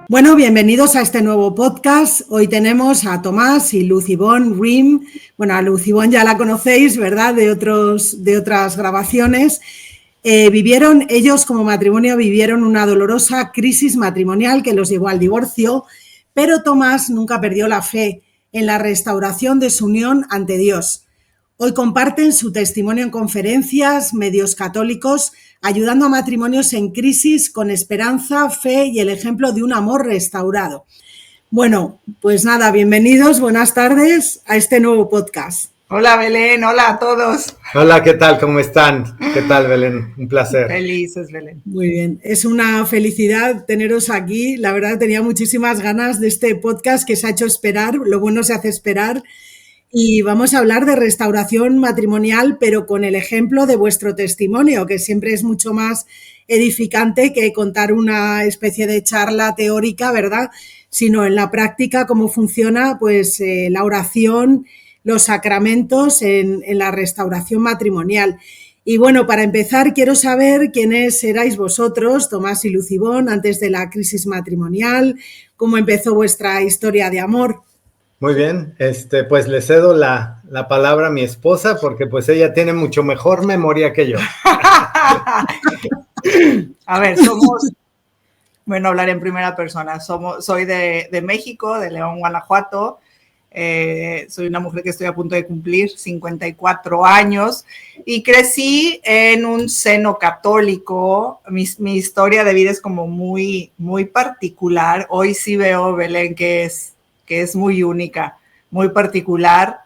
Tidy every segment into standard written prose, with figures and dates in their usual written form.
Bueno, bienvenidos a este nuevo podcast. Hoy tenemos a Tomás y Luz Ivonne Rim. Bueno, a Luz Ivonne ya la conocéis, ¿verdad? De otras grabaciones. Ellos como matrimonio vivieron una dolorosa crisis matrimonial que los llevó al divorcio, pero Tomás nunca perdió la fe en la restauración de su unión ante Dios. Hoy comparten su testimonio en conferencias, medios católicos, ayudando a matrimonios en crisis con esperanza, fe y el ejemplo de un amor restaurado. Bueno, pues nada, bienvenidos, buenas tardes a este nuevo podcast. Hola Belén, hola a todos. Hola, ¿qué tal? ¿Cómo están? ¿Qué tal, Belén? Un placer. Felices, Belén. Muy bien, es una felicidad teneros aquí. La verdad tenía muchísimas ganas de este podcast que se ha hecho esperar, lo bueno se hace esperar. Y vamos a hablar de restauración matrimonial, pero con el ejemplo de vuestro testimonio, que siempre es mucho más edificante que contar una especie de charla teórica, ¿verdad? Sino en la práctica cómo funciona pues la oración, los sacramentos en la restauración matrimonial. Y bueno, para empezar quiero saber quiénes erais vosotros, Tomás y Luz Ivonne, antes de la crisis matrimonial, cómo empezó vuestra historia de amor. Muy bien, pues le cedo la palabra a mi esposa porque pues ella tiene mucho mejor memoria que yo. A ver, bueno, hablar en primera persona. Soy de México, de León, Guanajuato. Soy una mujer que estoy a punto de cumplir 54 años y crecí en un seno católico. Mi historia de vida es como muy, muy particular. Hoy sí veo, Belén, que es muy única, muy particular.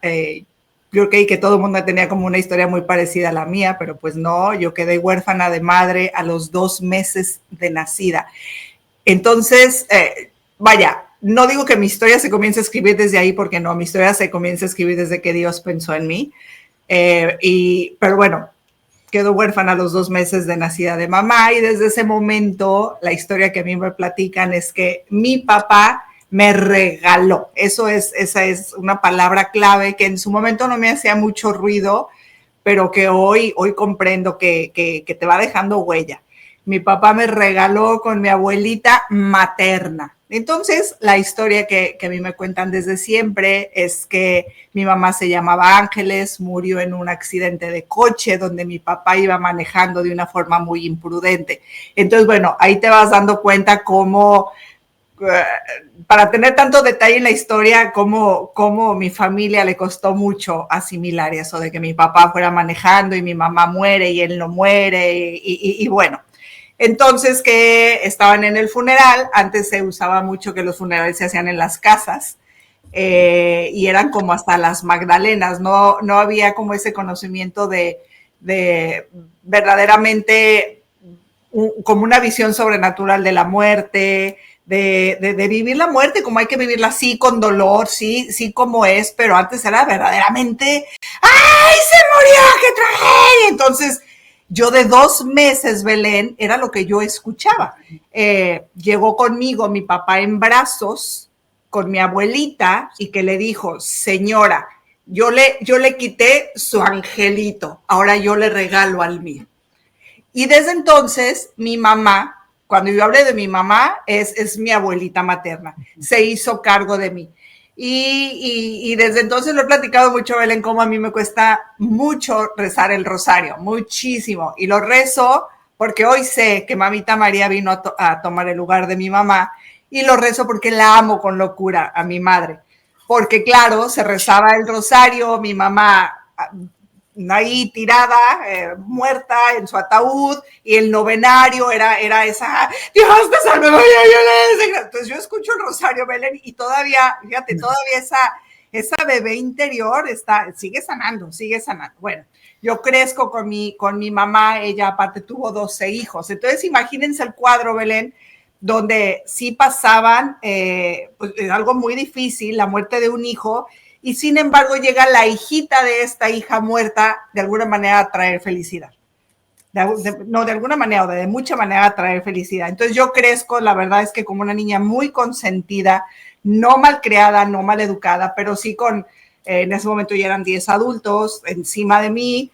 Yo creí que todo el mundo tenía como una historia muy parecida a la mía, pero pues no, yo quedé huérfana de madre a los 2 meses de nacida. Entonces, vaya, no digo que mi historia se comience a escribir desde ahí, porque no, mi historia se comienza a escribir desde que Dios pensó en mí. Pero bueno, quedo huérfana a los 2 meses de nacida de mamá y desde ese momento la historia que a mí me platican es que mi papá me regaló. Esa es una palabra clave que en su momento no me hacía mucho ruido, pero que hoy comprendo que te va dejando huella. Mi papá me regaló con mi abuelita materna. Entonces, la historia que a mí me cuentan desde siempre es que mi mamá se llamaba Ángeles, murió en un accidente de coche donde mi papá iba manejando de una forma muy imprudente. Entonces, bueno, ahí te vas dando cuenta cómo, para tener tanto detalle en la historia, cómo mi familia le costó mucho asimilar eso de que mi papá fuera manejando y mi mamá muere y él no muere y bueno. Entonces que estaban en el funeral, antes se usaba mucho que los funerales se hacían en las casas y eran como hasta las Magdalenas, no había como ese conocimiento de verdaderamente como una visión sobrenatural de la muerte, de vivir la muerte como hay que vivirla, sí, con dolor, sí como es, pero antes era verdaderamente, ¡ay, se murió, qué tragedia! Entonces, yo de 2 meses, Belén, era lo que yo escuchaba. Llegó conmigo mi papá en brazos con mi abuelita y que le dijo, señora, yo le quité su angelito, ahora yo le regalo al mío. Y desde entonces mi mamá, cuando yo hablé de mi mamá, es mi abuelita materna, se hizo cargo de mí. Y desde entonces lo he platicado mucho, Belén, cómo a mí me cuesta mucho rezar el rosario, muchísimo. Y lo rezo porque hoy sé que mamita María vino a tomar el lugar de mi mamá y lo rezo porque la amo con locura a mi madre. Porque claro, se rezaba el rosario, mi mamá ahí tirada, muerta en su ataúd, y el novenario era esa, Dios te salve María. Entonces yo escucho el rosario, Belén, y todavía, fíjate, todavía esa bebé interior sigue sanando. Bueno, yo crezco con mi mamá, ella aparte tuvo 12 hijos, entonces imagínense el cuadro, Belén, donde sí pasaban pues, algo muy difícil, la muerte de un hijo, y sin embargo llega la hijita de esta hija muerta de alguna manera a traer felicidad. No, de alguna manera o de mucha manera a traer felicidad. Entonces yo crezco, la verdad es que como una niña muy consentida, no mal creada, no mal educada, pero sí en ese momento ya eran 10 adultos encima de mí,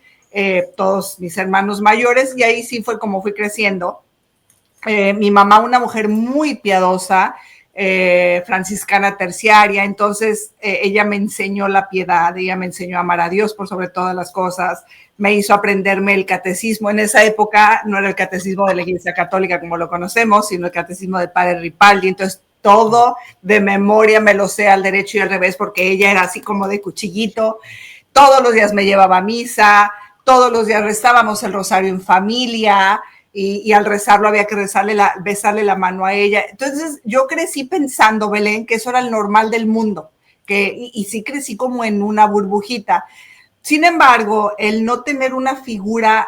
todos mis hermanos mayores, y ahí sí fue como fui creciendo. Mi mamá, una mujer muy piadosa, franciscana terciaria, entonces ella me enseñó la piedad, ella me enseñó a amar a Dios por sobre todas las cosas, me hizo aprenderme el catecismo. En esa época no era el catecismo de la Iglesia Católica como lo conocemos, sino el catecismo del padre Ripaldi, entonces todo de memoria me lo sé al derecho y al revés, porque ella era así como de cuchillito. Todos los días me llevaba a misa, todos los días rezábamos el rosario en familia, y al rezarlo había que besarle la mano a ella. Entonces yo crecí pensando, Belén, que eso era el normal del mundo, y sí crecí como en una burbujita. Sin embargo, el no tener una figura,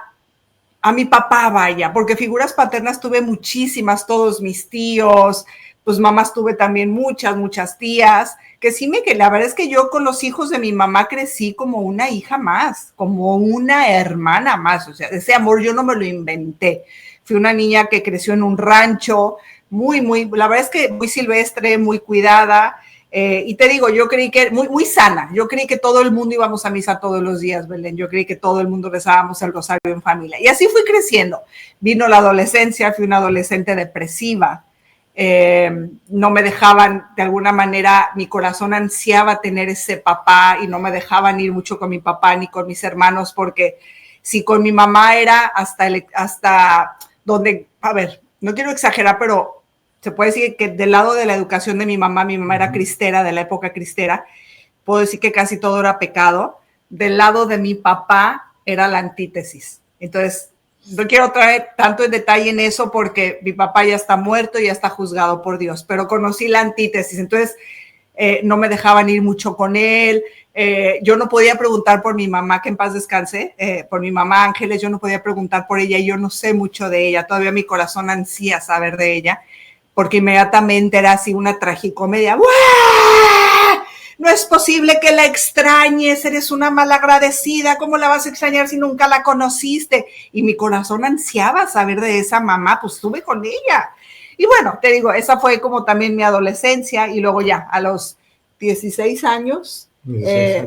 a mi papá, vaya, porque figuras paternas tuve muchísimas, todos mis tíos, pues mamás tuve también muchas tías, que sí que la verdad es que yo con los hijos de mi mamá crecí como una hija más, como una hermana más, o sea, ese amor yo no me lo inventé. Fui una niña que creció en un rancho, la verdad es que muy silvestre, muy cuidada, y te digo, yo creí que muy sana, yo creí que todo el mundo íbamos a misa todos los días, Belén, yo creí que todo el mundo rezábamos el rosario en familia, y así fui creciendo. Vino la adolescencia, fui una adolescente depresiva, no me dejaban, de alguna manera, mi corazón ansiaba tener ese papá y no me dejaban ir mucho con mi papá ni con mis hermanos, porque si con mi mamá era hasta donde, a ver, no quiero exagerar, pero se puede decir que del lado de la educación de mi mamá era cristera, de la época cristera, puedo decir que casi todo era pecado. Del lado de mi papá era la antítesis. Entonces, no quiero traer tanto en detalle en eso porque mi papá ya está muerto y ya está juzgado por Dios, pero conocí la antítesis. Entonces, no me dejaban ir mucho con él. Yo no podía preguntar por mi mamá, que en paz descanse, por mi mamá Ángeles, yo no podía preguntar por ella y yo no sé mucho de ella. Todavía mi corazón ansía saber de ella, porque inmediatamente era así una tragicomedia. ¡Uah! No es posible que la extrañes, eres una malagradecida, ¿cómo la vas a extrañar si nunca la conociste? Y mi corazón ansiaba saber de esa mamá, pues estuve con ella. Y bueno, te digo, esa fue como también mi adolescencia, y luego ya a los 16 años,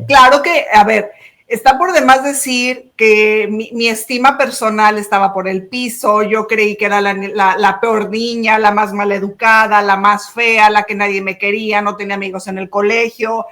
claro que, a ver, está por demás decir que mi estima personal estaba por el piso. Yo creí que era la peor niña, la más maleducada, la más fea, la que nadie me quería, no tenía amigos en el colegio,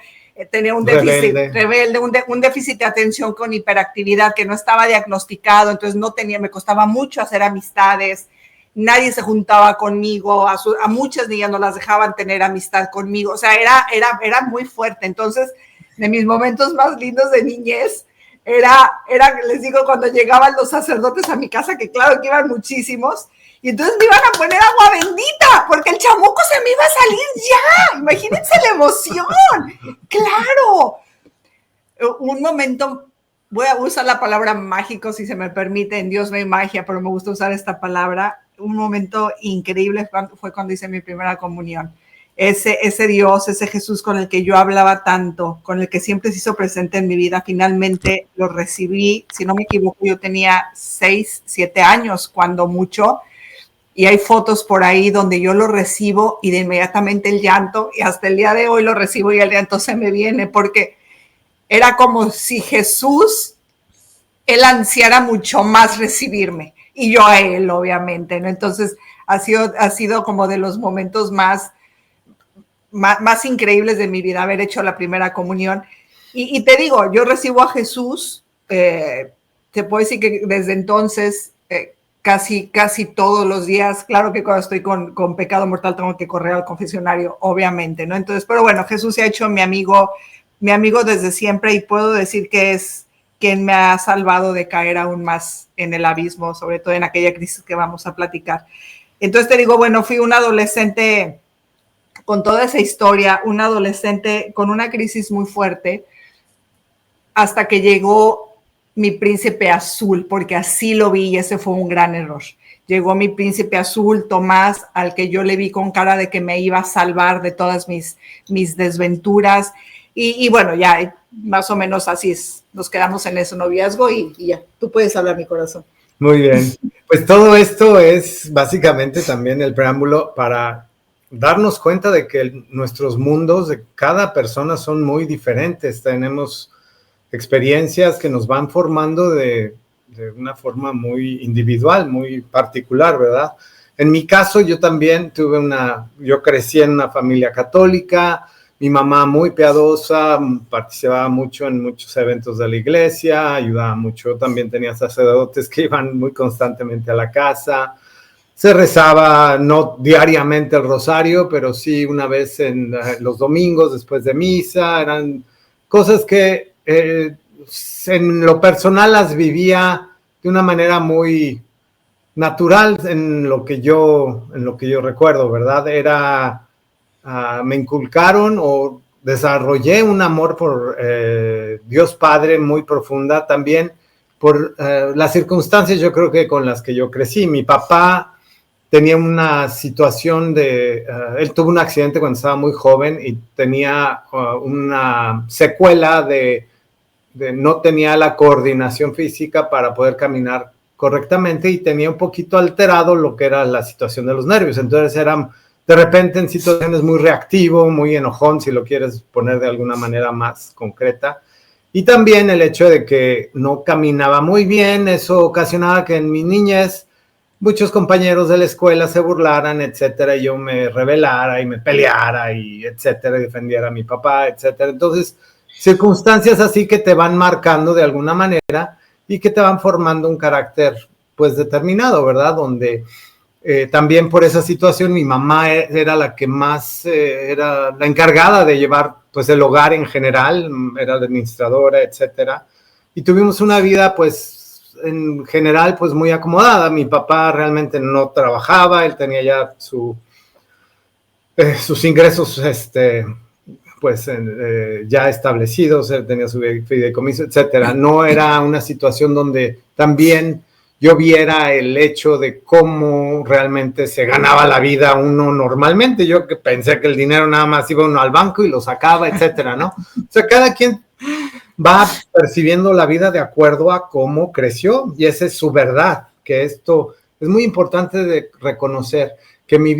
tenía un déficit rebelde, un déficit de atención con hiperactividad que no estaba diagnosticado, entonces me costaba mucho hacer amistades. Nadie se juntaba conmigo, a muchas niñas no las dejaban tener amistad conmigo, o sea, era muy fuerte. Entonces, de mis momentos más lindos de niñez, les digo, cuando llegaban los sacerdotes a mi casa, que claro que iban muchísimos, y entonces me iban a poner agua bendita, porque el chamuco se me iba a salir ya. Imagínense la emoción. Claro. Un momento, voy a usar la palabra mágico, si se me permite, en Dios no hay magia, pero me gusta usar esta palabra. Un momento increíble fue cuando hice mi primera comunión. Ese Dios, ese Jesús con el que yo hablaba tanto, con el que siempre se hizo presente en mi vida, finalmente lo recibí. Si no me equivoco, yo tenía 6, 7 años, cuando mucho, y hay fotos por ahí donde yo lo recibo y de inmediatamente el llanto, y hasta el día de hoy lo recibo y el llanto se me viene, porque era como si Jesús, él ansiara mucho más recibirme, y yo a él, obviamente, ¿no? Entonces ha sido como de los momentos más increíbles de mi vida, haber hecho la primera comunión. Y te digo, yo recibo a Jesús, te puedo decir que desde entonces, casi todos los días, claro que cuando estoy con pecado mortal tengo que correr al confesionario, obviamente, ¿no? Entonces, pero bueno, Jesús se ha hecho mi amigo desde siempre, y puedo decir que es quien me ha salvado de caer aún más en el abismo, sobre todo en aquella crisis que vamos a platicar. Entonces te digo, bueno, fui una adolescente con toda esa historia, un adolescente con una crisis muy fuerte, hasta que llegó mi príncipe azul, porque así lo vi y ese fue un gran error. Llegó mi príncipe azul, Tomás, al que yo le vi con cara de que me iba a salvar de todas mis desventuras. Y bueno, ya más o menos así es. Nos quedamos en ese noviazgo y ya, tú puedes hablar, mi corazón. Muy bien. Pues todo esto es básicamente también el preámbulo para darnos cuenta de que nuestros mundos de cada persona son muy diferentes. Tenemos experiencias que nos van formando de una forma muy individual, muy particular, ¿verdad? En mi caso, yo también yo crecí en una familia católica, mi mamá muy piadosa, participaba mucho en muchos eventos de la iglesia, ayudaba mucho, también tenía sacerdotes que iban muy constantemente a la casa. Se rezaba no diariamente el rosario, pero sí una vez en los domingos después de misa. Eran cosas que en lo personal las vivía de una manera muy natural en lo que yo recuerdo, ¿verdad? Me inculcaron o desarrollé un amor por Dios Padre muy profunda, también por las circunstancias, yo creo que con las que yo crecí. Mi papá tenía una situación él tuvo un accidente cuando estaba muy joven y tenía una secuela de no tenía la coordinación física para poder caminar correctamente y tenía un poquito alterado lo que era la situación de los nervios. Entonces era de repente en situaciones muy reactivo, muy enojón, si lo quieres poner de alguna manera más concreta. Y también el hecho de que no caminaba muy bien, eso ocasionaba que en mi niñez muchos compañeros de la escuela se burlaran, etcétera, y yo me rebelara y me peleara y etcétera, y defendiera a mi papá, etcétera. Entonces, circunstancias así que te van marcando de alguna manera y que te van formando un carácter pues determinado, ¿verdad? Donde también por esa situación mi mamá era la que más era la encargada de llevar pues el hogar en general, era la administradora, etcétera, y tuvimos una vida pues en general pues muy acomodada. Mi papá realmente no trabajaba, él tenía ya sus ingresos pues ya establecidos, él tenía su fideicomiso, etcétera. No era una situación donde también yo viera el hecho de cómo realmente se ganaba la vida uno normalmente. Yo que pensé que el dinero nada más iba uno al banco y lo sacaba, etcétera, ¿no? O sea, cada quien va percibiendo la vida de acuerdo a cómo creció y esa es su verdad, que esto es muy importante de reconocer, que mi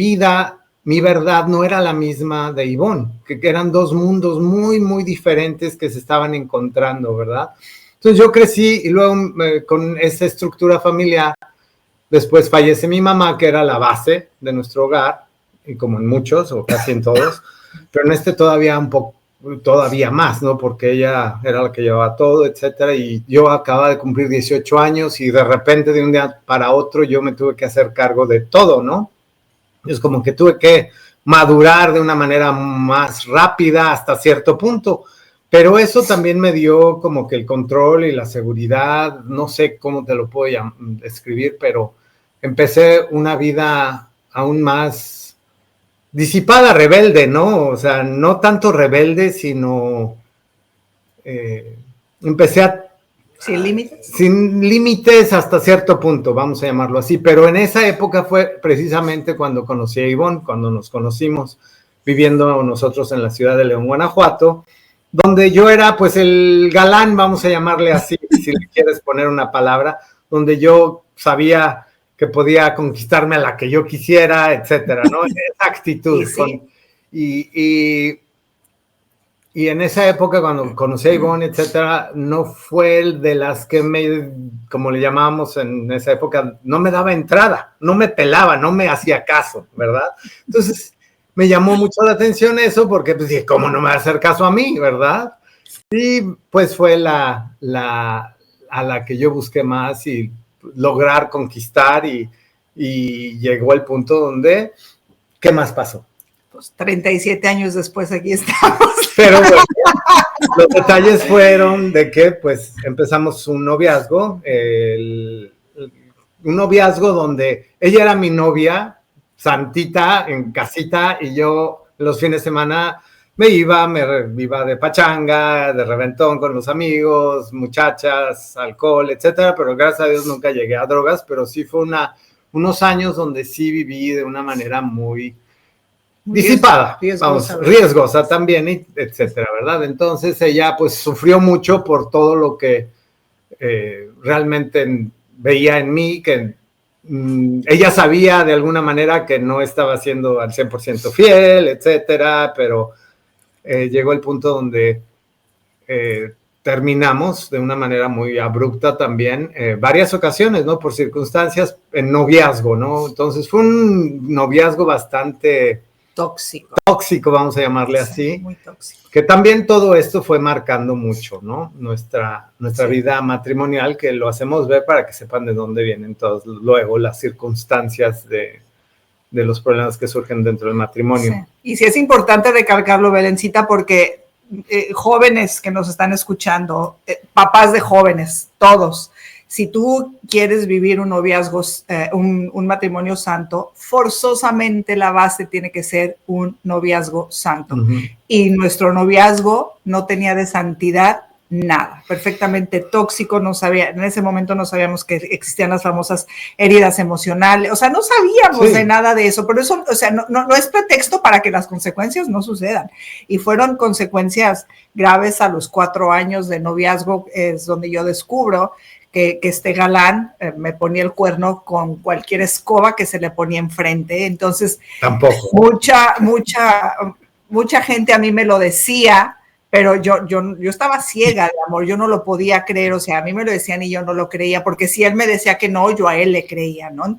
verdad no era la misma de Ivonne, que eran dos mundos muy, muy diferentes que se estaban encontrando, ¿verdad? Entonces yo crecí y luego con esa estructura familiar, después fallece mi mamá, que era la base de nuestro hogar, y como en muchos, o casi en todos, pero en todavía más, ¿no? Porque ella era la que llevaba todo, etcétera, y yo acababa de cumplir 18 años y de repente de un día para otro yo me tuve que hacer cargo de todo, ¿no? Es como que tuve que madurar de una manera más rápida hasta cierto punto, pero eso también me dio como que el control y la seguridad, no sé cómo te lo puedo describir, pero empecé una vida aún más disipada, rebelde, ¿no? O sea, no tanto rebelde, sino empecé a ¿Sin límites? Sin límites hasta cierto punto, vamos a llamarlo así, pero en esa época fue precisamente cuando conocí a Ivonne, cuando nos conocimos viviendo nosotros en la ciudad de León, Guanajuato, donde yo era pues el galán, vamos a llamarle así, si le quieres poner una palabra, donde yo sabía que podía conquistarme a la que yo quisiera, etcétera, ¿no? Esa actitud. Y en esa época, cuando conocí a Ivonne, etcétera, no fue el de las que como le llamábamos en esa época, no me daba entrada, no me pelaba, no me hacía caso, ¿verdad? Entonces, me llamó mucho la atención eso, porque pues dije, ¿cómo no me va a hacer caso a mí, verdad? Y pues fue a la que yo busqué más y lograr conquistar y llegó el punto donde, ¿qué más pasó? Pues 37 años después aquí estamos. Pero bueno, los detalles fueron de que pues empezamos un noviazgo, un noviazgo donde ella era mi novia, santita, en casita, y yo los fines de semana me iba de pachanga, de reventón con los amigos, muchachas, alcohol, etcétera, pero gracias a Dios nunca llegué a drogas, pero sí fue unos años donde sí viví de una manera muy disipada, riesgosa también, etcétera, ¿verdad? Entonces ella pues sufrió mucho por todo lo que realmente veía en mí, que ella sabía de alguna manera que no estaba siendo al 100% fiel, etcétera, pero llegó el punto donde terminamos de una manera muy abrupta también, varias ocasiones, ¿no? Por circunstancias en noviazgo, ¿no? Entonces fue un noviazgo bastante tóxico, vamos a llamarle así. Muy tóxico. Que también todo esto fue marcando mucho, ¿no? Nuestra vida matrimonial, que lo hacemos ver para que sepan de dónde vienen todas luego las circunstancias de los problemas que surgen dentro del matrimonio. Sí. Y sí es importante recalcarlo, Belencita, porque jóvenes que nos están escuchando, papás de jóvenes, todos, si tú quieres vivir un noviazgo, un matrimonio santo, forzosamente la base tiene que ser un noviazgo santo. Uh-huh. Y nuestro noviazgo no tenía de santidad nada, perfectamente tóxico, en ese momento no sabíamos que existían las famosas heridas emocionales, o sea, no sabíamos de nada de eso, pero eso, o sea, no es pretexto para que las consecuencias no sucedan, y fueron consecuencias graves a los 4 años de noviazgo, es donde yo descubro que este galán me ponía el cuerno con cualquier escoba que se le ponía enfrente, entonces tampoco. Mucha gente a mí me lo decía, pero yo estaba ciega de amor, yo no lo podía creer, o sea, a mí me lo decían y yo no lo creía, porque si él me decía que no, yo a él le creía, ¿no?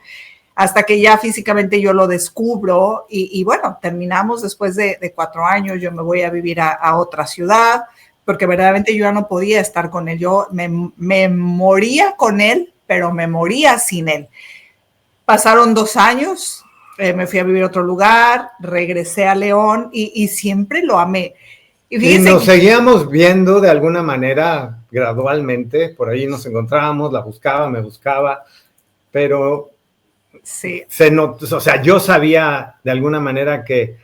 Hasta que ya físicamente yo lo descubro y bueno, terminamos después de 4 años, yo me voy a vivir a otra ciudad, porque verdaderamente yo ya no podía estar con él, yo me moría con él, pero me moría sin él. Pasaron 2 años, me fui a vivir a otro lugar, regresé a León y siempre lo amé. Y nos seguíamos viendo de alguna manera gradualmente, por ahí nos encontrábamos, la buscaba, me buscaba, pero sí. O sea, yo sabía de alguna manera que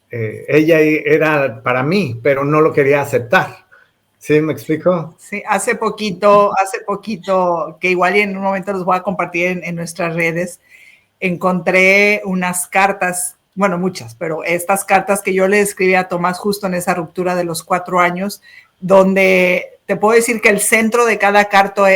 ella era para mí, pero no lo quería aceptar. ¿Sí me explico? Sí, hace poquito, que igual y en un momento los voy a compartir en nuestras redes, encontré unas cartas, bueno, muchas, pero estas cartas que yo le escribí a Tomás justo en esa ruptura de los 4 años, donde te puedo decir que el centro de cada carta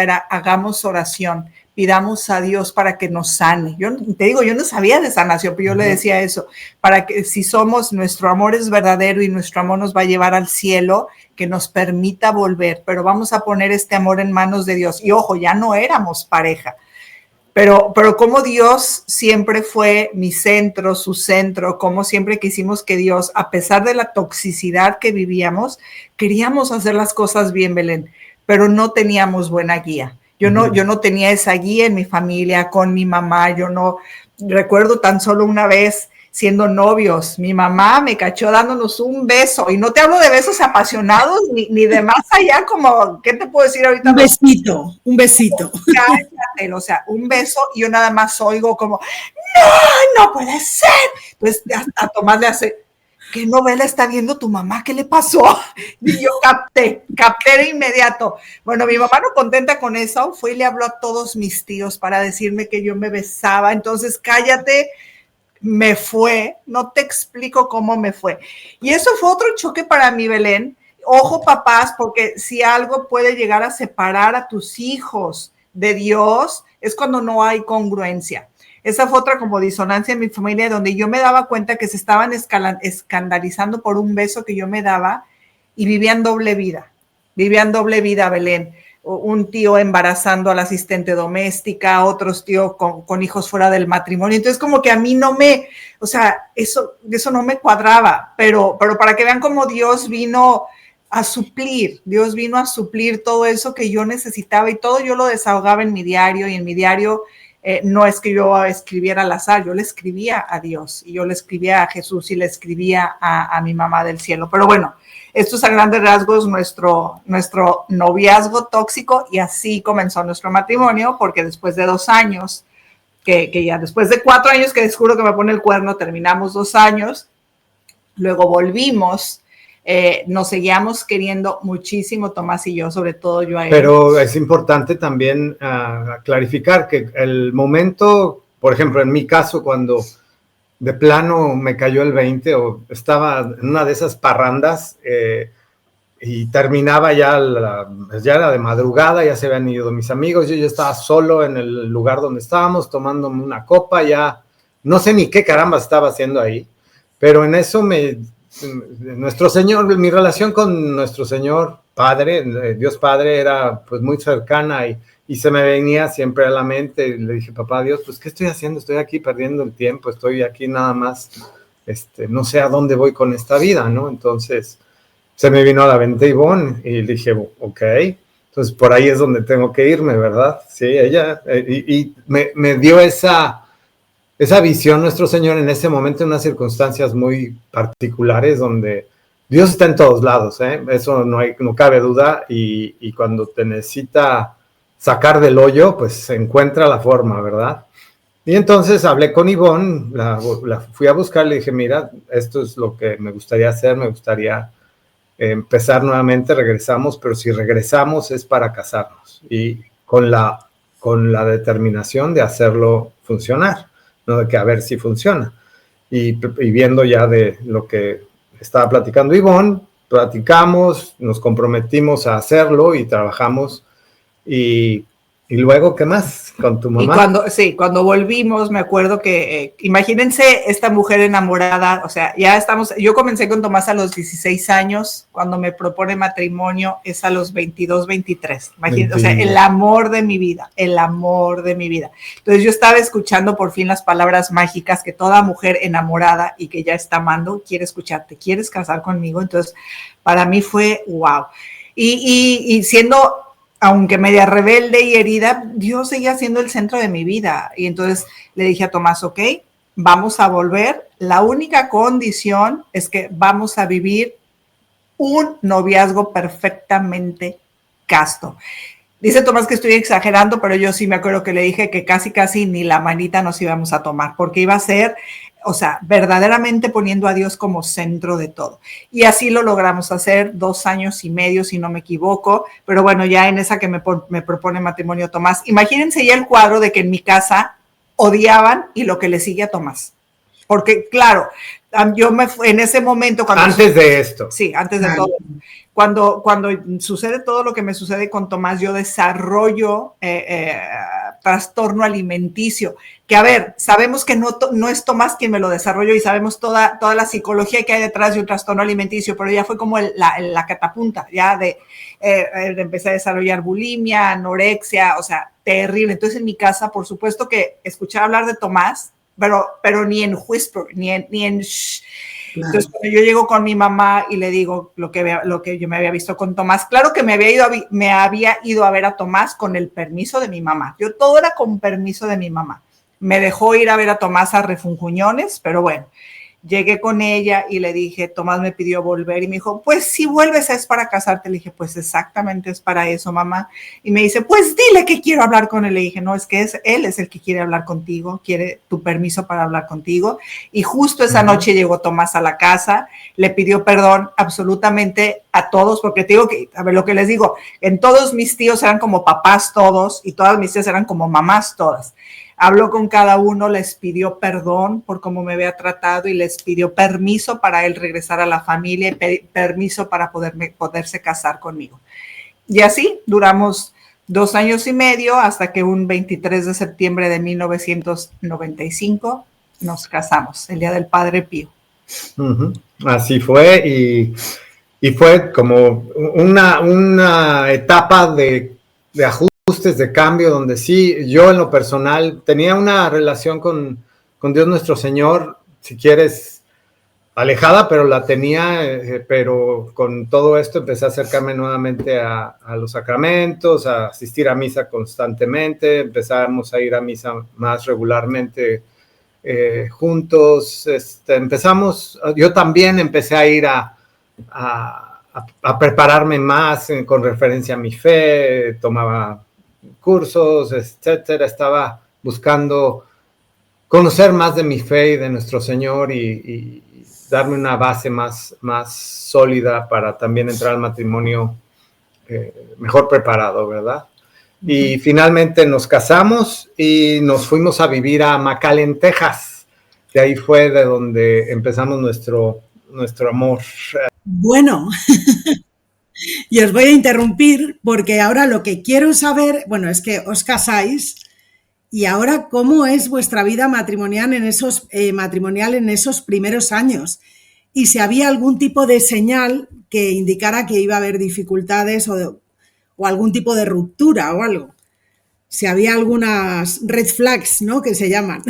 era hagamos oración, pidamos a Dios para que nos sane. Yo te digo, yo no sabía de sanación, pero yo le decía eso, para que si nuestro amor es verdadero y nuestro amor nos va a llevar al cielo, que nos permita volver, pero vamos a poner este amor en manos de Dios. Y ojo, ya no éramos pareja. Pero como Dios siempre fue mi centro, su centro, como siempre quisimos que Dios, a pesar de la toxicidad que vivíamos, queríamos hacer las cosas bien, Belén, pero no teníamos buena guía. Yo no tenía esa guía en mi familia, con mi mamá, yo no recuerdo tan solo una vez siendo novios, mi mamá me cachó dándonos un beso, y no te hablo de besos apasionados, ni de más allá, como, ¿qué te puedo decir ahorita? Un besito. Cállate, o sea, un beso, y yo nada más oigo como, no puede ser. Entonces, a Tomás le hace, ¿qué novela está viendo tu mamá? ¿Qué le pasó? Y yo capté de inmediato. Bueno, mi mamá no contenta con eso, fue y le habló a todos mis tíos para decirme que yo me besaba, entonces cállate. Me fue, no te explico cómo me fue. Y eso fue otro choque para mí, Belén. Ojo, papás, porque si algo puede llegar a separar a tus hijos de Dios, es cuando no hay congruencia. Esa fue otra como disonancia en mi familia, donde yo me daba cuenta que se estaban escandalizando por un beso que yo me daba y vivían doble vida, Belén. Un tío embarazando a la asistente doméstica, otros tíos con hijos fuera del matrimonio. Entonces, como que a mí eso no me cuadraba, pero para que vean cómo Dios vino a suplir todo eso que yo necesitaba, y todo yo lo desahogaba en mi diario, y en mi diario no es que yo escribiera al azar, yo le escribía a Dios, y yo le escribía a Jesús, y le escribía a mi mamá del cielo. Pero bueno, esto es a grandes rasgos nuestro noviazgo tóxico, y así comenzó nuestro matrimonio, porque después de 2 años, que ya después de 4 años que descubro que me pone el cuerno, terminamos 2 años, luego volvimos, nos seguíamos queriendo muchísimo, Tomás y yo, sobre todo yo a él. Pero es importante también clarificar que el momento, por ejemplo, en mi caso, cuando de plano me cayó el 20 o estaba en una de esas parrandas y terminaba ya era de madrugada, ya se habían ido mis amigos, yo estaba solo en el lugar donde estábamos tomándome una copa, ya no sé ni qué caramba estaba haciendo ahí, pero en eso nuestro Señor, mi relación con nuestro Señor Padre, Dios Padre, era pues muy cercana y se me venía siempre a la mente. Y le dije, papá Dios, pues ¿qué estoy haciendo? Estoy aquí perdiendo el tiempo, estoy aquí nada más, no sé a dónde voy con esta vida, ¿no? Entonces se me vino a la mente Ivonne y le dije, ok, entonces por ahí es donde tengo que irme, ¿verdad? Sí, ella, y me dio esa visión nuestro Señor en ese momento, en unas circunstancias muy particulares donde Dios está en todos lados, ¿eh? Eso no cabe duda, y cuando te necesita sacar del hoyo, pues se encuentra la forma, ¿verdad? Y entonces hablé con Ivonne, la fui a buscar, le dije, mira, esto es lo que me gustaría hacer, me gustaría empezar nuevamente, regresamos, pero si regresamos es para casarnos, y con la determinación de hacerlo funcionar, ¿no? De que a ver si funciona. Y viendo ya de lo que estaba platicando Ivonne, platicamos, nos comprometimos a hacerlo y trabajamos. Y luego, ¿qué más? Con tu mamá. Y cuando volvimos, me acuerdo que, imagínense esta mujer enamorada, o sea, yo comencé con Tomás a los 16 años, cuando me propone matrimonio es a los 22, 23, imagínense, o sea, el amor de mi vida. Entonces yo estaba escuchando por fin las palabras mágicas que toda mujer enamorada y que ya está amando quiere escuchar, ¿te quieres casar conmigo? Entonces, para mí fue wow. Y siendo, aunque media rebelde y herida, Dios seguía siendo el centro de mi vida. Y entonces le dije a Tomás, ok, vamos a volver. La única condición es que vamos a vivir un noviazgo perfectamente casto. Dice Tomás que estoy exagerando, pero yo sí me acuerdo que le dije que casi ni la manita nos íbamos a tomar, porque iba a ser, o sea, verdaderamente poniendo a Dios como centro de todo. Y así lo logramos hacer, 2 años y medio, si no me equivoco, pero bueno, ya en esa que me propone matrimonio Tomás. Imagínense ya el cuadro de que en mi casa odiaban y lo que le sigue a Tomás. Porque, claro, yo me fui en ese momento cuando... Antes de esto. Sí, antes de todo. Cuando sucede todo lo que me sucede con Tomás, yo desarrollo trastorno alimenticio, que a ver, sabemos que no es Tomás quien me lo desarrolló y sabemos toda la psicología que hay detrás de un trastorno alimenticio, pero ya fue como la catapunta, ya de empecé a desarrollar bulimia, anorexia, o sea, terrible. Entonces en mi casa, por supuesto que escuchaba hablar de Tomás, pero ni en whisper, ni en shh. Claro. Entonces, cuando yo llego con mi mamá y le digo lo que yo me había visto con Tomás, claro que me había ido a ver a Tomás con el permiso de mi mamá. Yo todo era con permiso de mi mamá. Me dejó ir a ver a Tomás a Refunfuñones, pero bueno, llegué con ella y le dije, Tomás me pidió volver y me dijo, pues si vuelves es para casarte. Le dije, pues exactamente es para eso, mamá. Y me dice, pues dile que quiero hablar con él. Le dije, no, es que él es el que quiere hablar contigo, quiere tu permiso para hablar contigo. Y justo esa noche llegó Tomás a la casa, le pidió perdón absolutamente a todos, porque te digo que, a ver lo que les digo, en todos mis tíos eran como papás todos y todas mis tías eran como mamás todas. Habló con cada uno, les pidió perdón por cómo me había tratado y les pidió permiso para él regresar a la familia y permiso para poderse casar conmigo. Y así duramos 2 años y medio hasta que un 23 de septiembre de 1995 nos casamos, el Día del Padre Pío. Así fue y fue como una etapa de ajustes, de cambio, donde sí, yo en lo personal tenía una relación con Dios nuestro Señor, si quieres, alejada, pero la tenía, pero con todo esto empecé a acercarme nuevamente a los sacramentos, a asistir a misa constantemente, empezamos a ir a misa más regularmente juntos, yo también empecé a ir a prepararme más con referencia a mi fe, tomaba cursos, etcétera, estaba buscando conocer más de mi fe y de nuestro Señor y darme una base más sólida para también entrar al matrimonio mejor preparado, ¿verdad? Y finalmente nos casamos y nos fuimos a vivir a McAllen, Texas. De ahí fue de donde empezamos nuestro amor. Bueno, y os voy a interrumpir porque ahora lo que quiero saber, bueno, es que os casáis y ahora cómo es vuestra vida matrimonial en esos primeros años. y si había algún tipo de señal que indicara que iba a haber dificultades o algún tipo de ruptura o algo. Si había algunas red flags, ¿no? Que se llaman.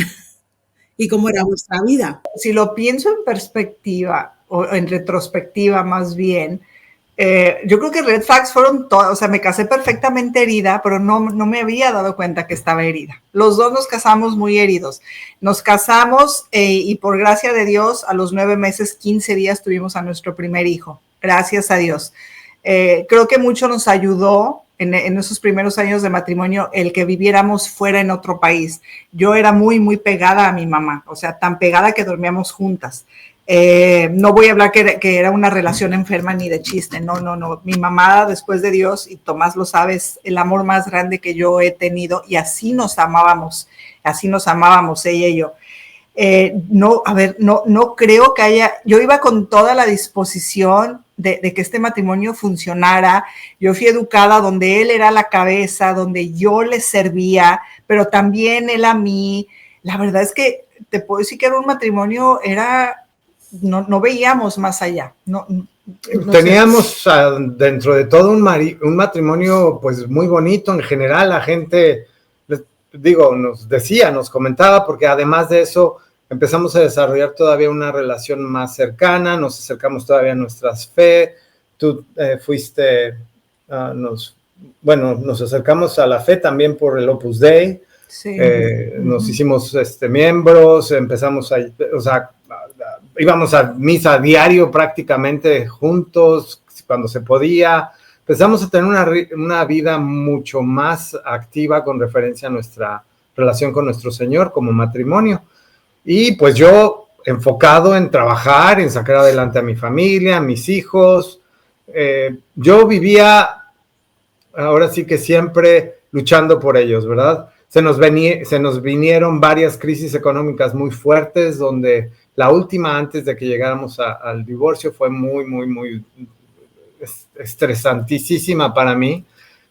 ¿Y cómo era vuestra vida? Si lo pienso en perspectiva, o en retrospectiva más bien, yo creo que red flags fueron todas, o sea, me casé perfectamente herida, pero no me había dado cuenta que estaba herida. Los dos nos casamos muy heridos. Nos casamos y por gracia de Dios, a los 9 meses, 15 días tuvimos a nuestro primer hijo. Gracias a Dios. Creo que mucho nos ayudó en esos primeros años de matrimonio el que viviéramos fuera en otro país. Yo era muy, muy pegada a mi mamá, o sea, tan pegada que dormíamos juntas. No voy a hablar que era una relación enferma ni de chiste, no. Mi mamá, después de Dios, y Tomás lo sabe, es el amor más grande que yo he tenido y así nos amábamos ella y yo. No creo que haya, yo iba con toda la disposición de que este matrimonio funcionara. Yo fui educada donde él era la cabeza, donde yo le servía, pero también él a mí. La verdad es que te puedo decir que era un matrimonio, no veíamos más allá. No Teníamos dentro de todo un matrimonio pues muy bonito en general. La gente, nos comentaba, porque además de eso empezamos a desarrollar todavía una relación más cercana, nos acercamos todavía a nuestras fe. Tú nos acercamos a la fe también por el Opus Dei. Sí. Nos hicimos miembros, empezamos íbamos a misa diario prácticamente juntos cuando se podía. Empezamos a tener una vida mucho más activa con referencia a nuestra relación con nuestro Señor como matrimonio. Y pues yo enfocado en trabajar, en sacar adelante a mi familia, a mis hijos. Yo vivía, ahora sí que siempre luchando por ellos, ¿verdad? Se nos vinieron varias crisis económicas muy fuertes, donde la última antes de que llegáramos al divorcio fue muy, muy, muy estresantísima para mí,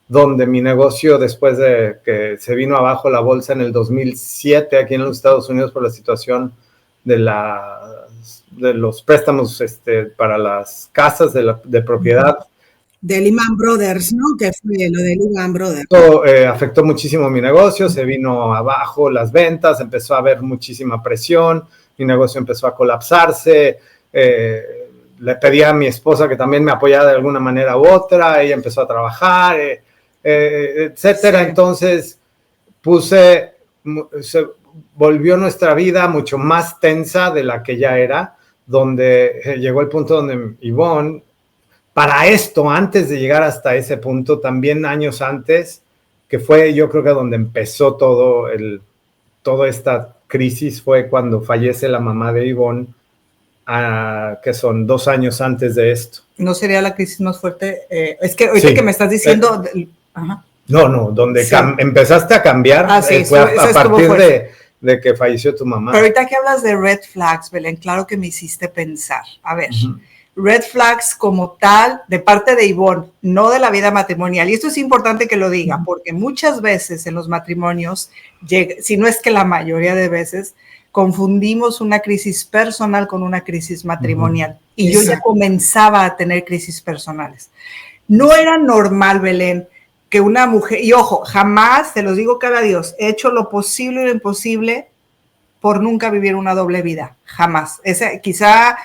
donde mi negocio, después de que se vino abajo la bolsa en el 2007 aquí en los Estados Unidos por la situación de los préstamos para las casas de propiedad. De Lehman Brothers, ¿no? Que fue lo de Lehman Brothers. Esto afectó muchísimo mi negocio, se vino abajo las ventas, empezó a haber muchísima presión, mi negocio empezó a colapsarse. Le pedí a mi esposa que también me apoyara de alguna manera u otra, ella empezó a trabajar, etcétera. Sí. Entonces se volvió nuestra vida mucho más tensa de la que ya era, donde llegó el punto donde Ivonne, para esto, antes de llegar hasta ese punto, también años antes, que fue yo creo que donde empezó toda esta crisis, fue cuando fallece la mamá de Ivonne, que son 2 años antes de esto. ¿No sería la crisis más fuerte? Es que ahorita que me estás diciendo... Ajá. No, donde sí. Empezaste a cambiar fue a partir de que falleció tu mamá. Pero ahorita que hablas de red flags, Belén, claro que me hiciste pensar. A ver, red flags como tal, de parte de Ivonne, no de la vida matrimonial. Y esto es importante que lo diga, porque muchas veces en los matrimonios, si no es que la mayoría de veces, confundimos una crisis personal con una crisis matrimonial. Y exacto. Yo ya comenzaba a tener crisis personales. No era normal, Belén, que una mujer, y ojo, jamás, te lo digo cara a Dios, he hecho lo posible y lo imposible por nunca vivir una doble vida, jamás. Quizá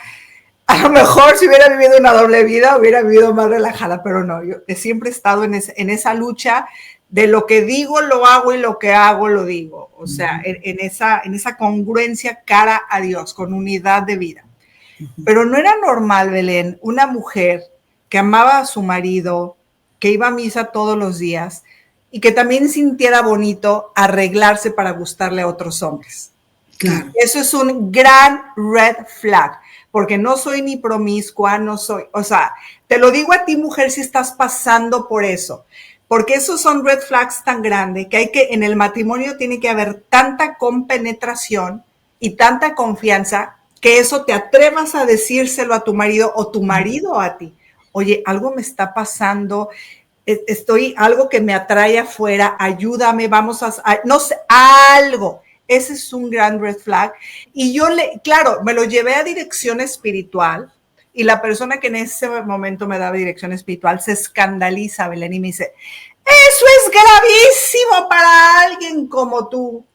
a lo mejor si hubiera vivido una doble vida hubiera vivido más relajada, pero no, yo siempre he estado en esa lucha de lo que digo lo hago y lo que hago lo digo, o sea, en esa congruencia cara a Dios, con unidad de vida. Pero no era normal, Belén, una mujer que amaba a su marido, que iba a misa todos los días y que también sintiera bonito arreglarse para gustarle a otros hombres. Claro. Eso es un gran red flag, porque no soy ni promiscua, o sea, te lo digo a ti, mujer, si estás pasando por eso, porque esos son red flags tan grandes que en el matrimonio tiene que haber tanta compenetración y tanta confianza que eso te atrevas a decírselo a tu marido o tu marido a ti. Oye, algo me está pasando, algo que me atrae afuera, ayúdame, no sé, algo. Ese es un gran red flag. Y yo claro, me lo llevé a dirección espiritual y la persona que en ese momento me daba dirección espiritual se escandaliza, Belén, y me dice, eso es gravísimo para alguien como tú.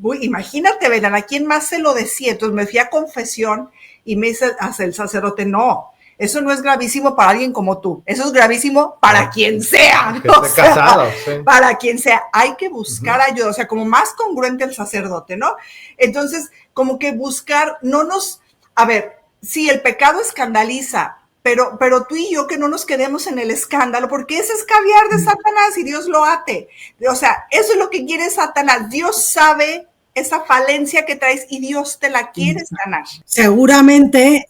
Uy, imagínate, Belén, ¿a quién más se lo decía? Entonces me fui a confesión y me dice hasta el sacerdote, no, eso no es gravísimo para alguien como tú, eso es gravísimo para quien sea, que esté casado, sí. Para quien sea, hay que buscar ayuda, o sea, como más congruente el sacerdote, ¿no? Entonces, como que buscar, a ver, sí, el pecado escandaliza, pero tú y yo que no nos quedemos en el escándalo, porque ese es caviar de Satanás y Dios lo ate. O sea, eso es lo que quiere Satanás. Dios sabe esa falencia que traes y Dios te la quiere sanar. Seguramente,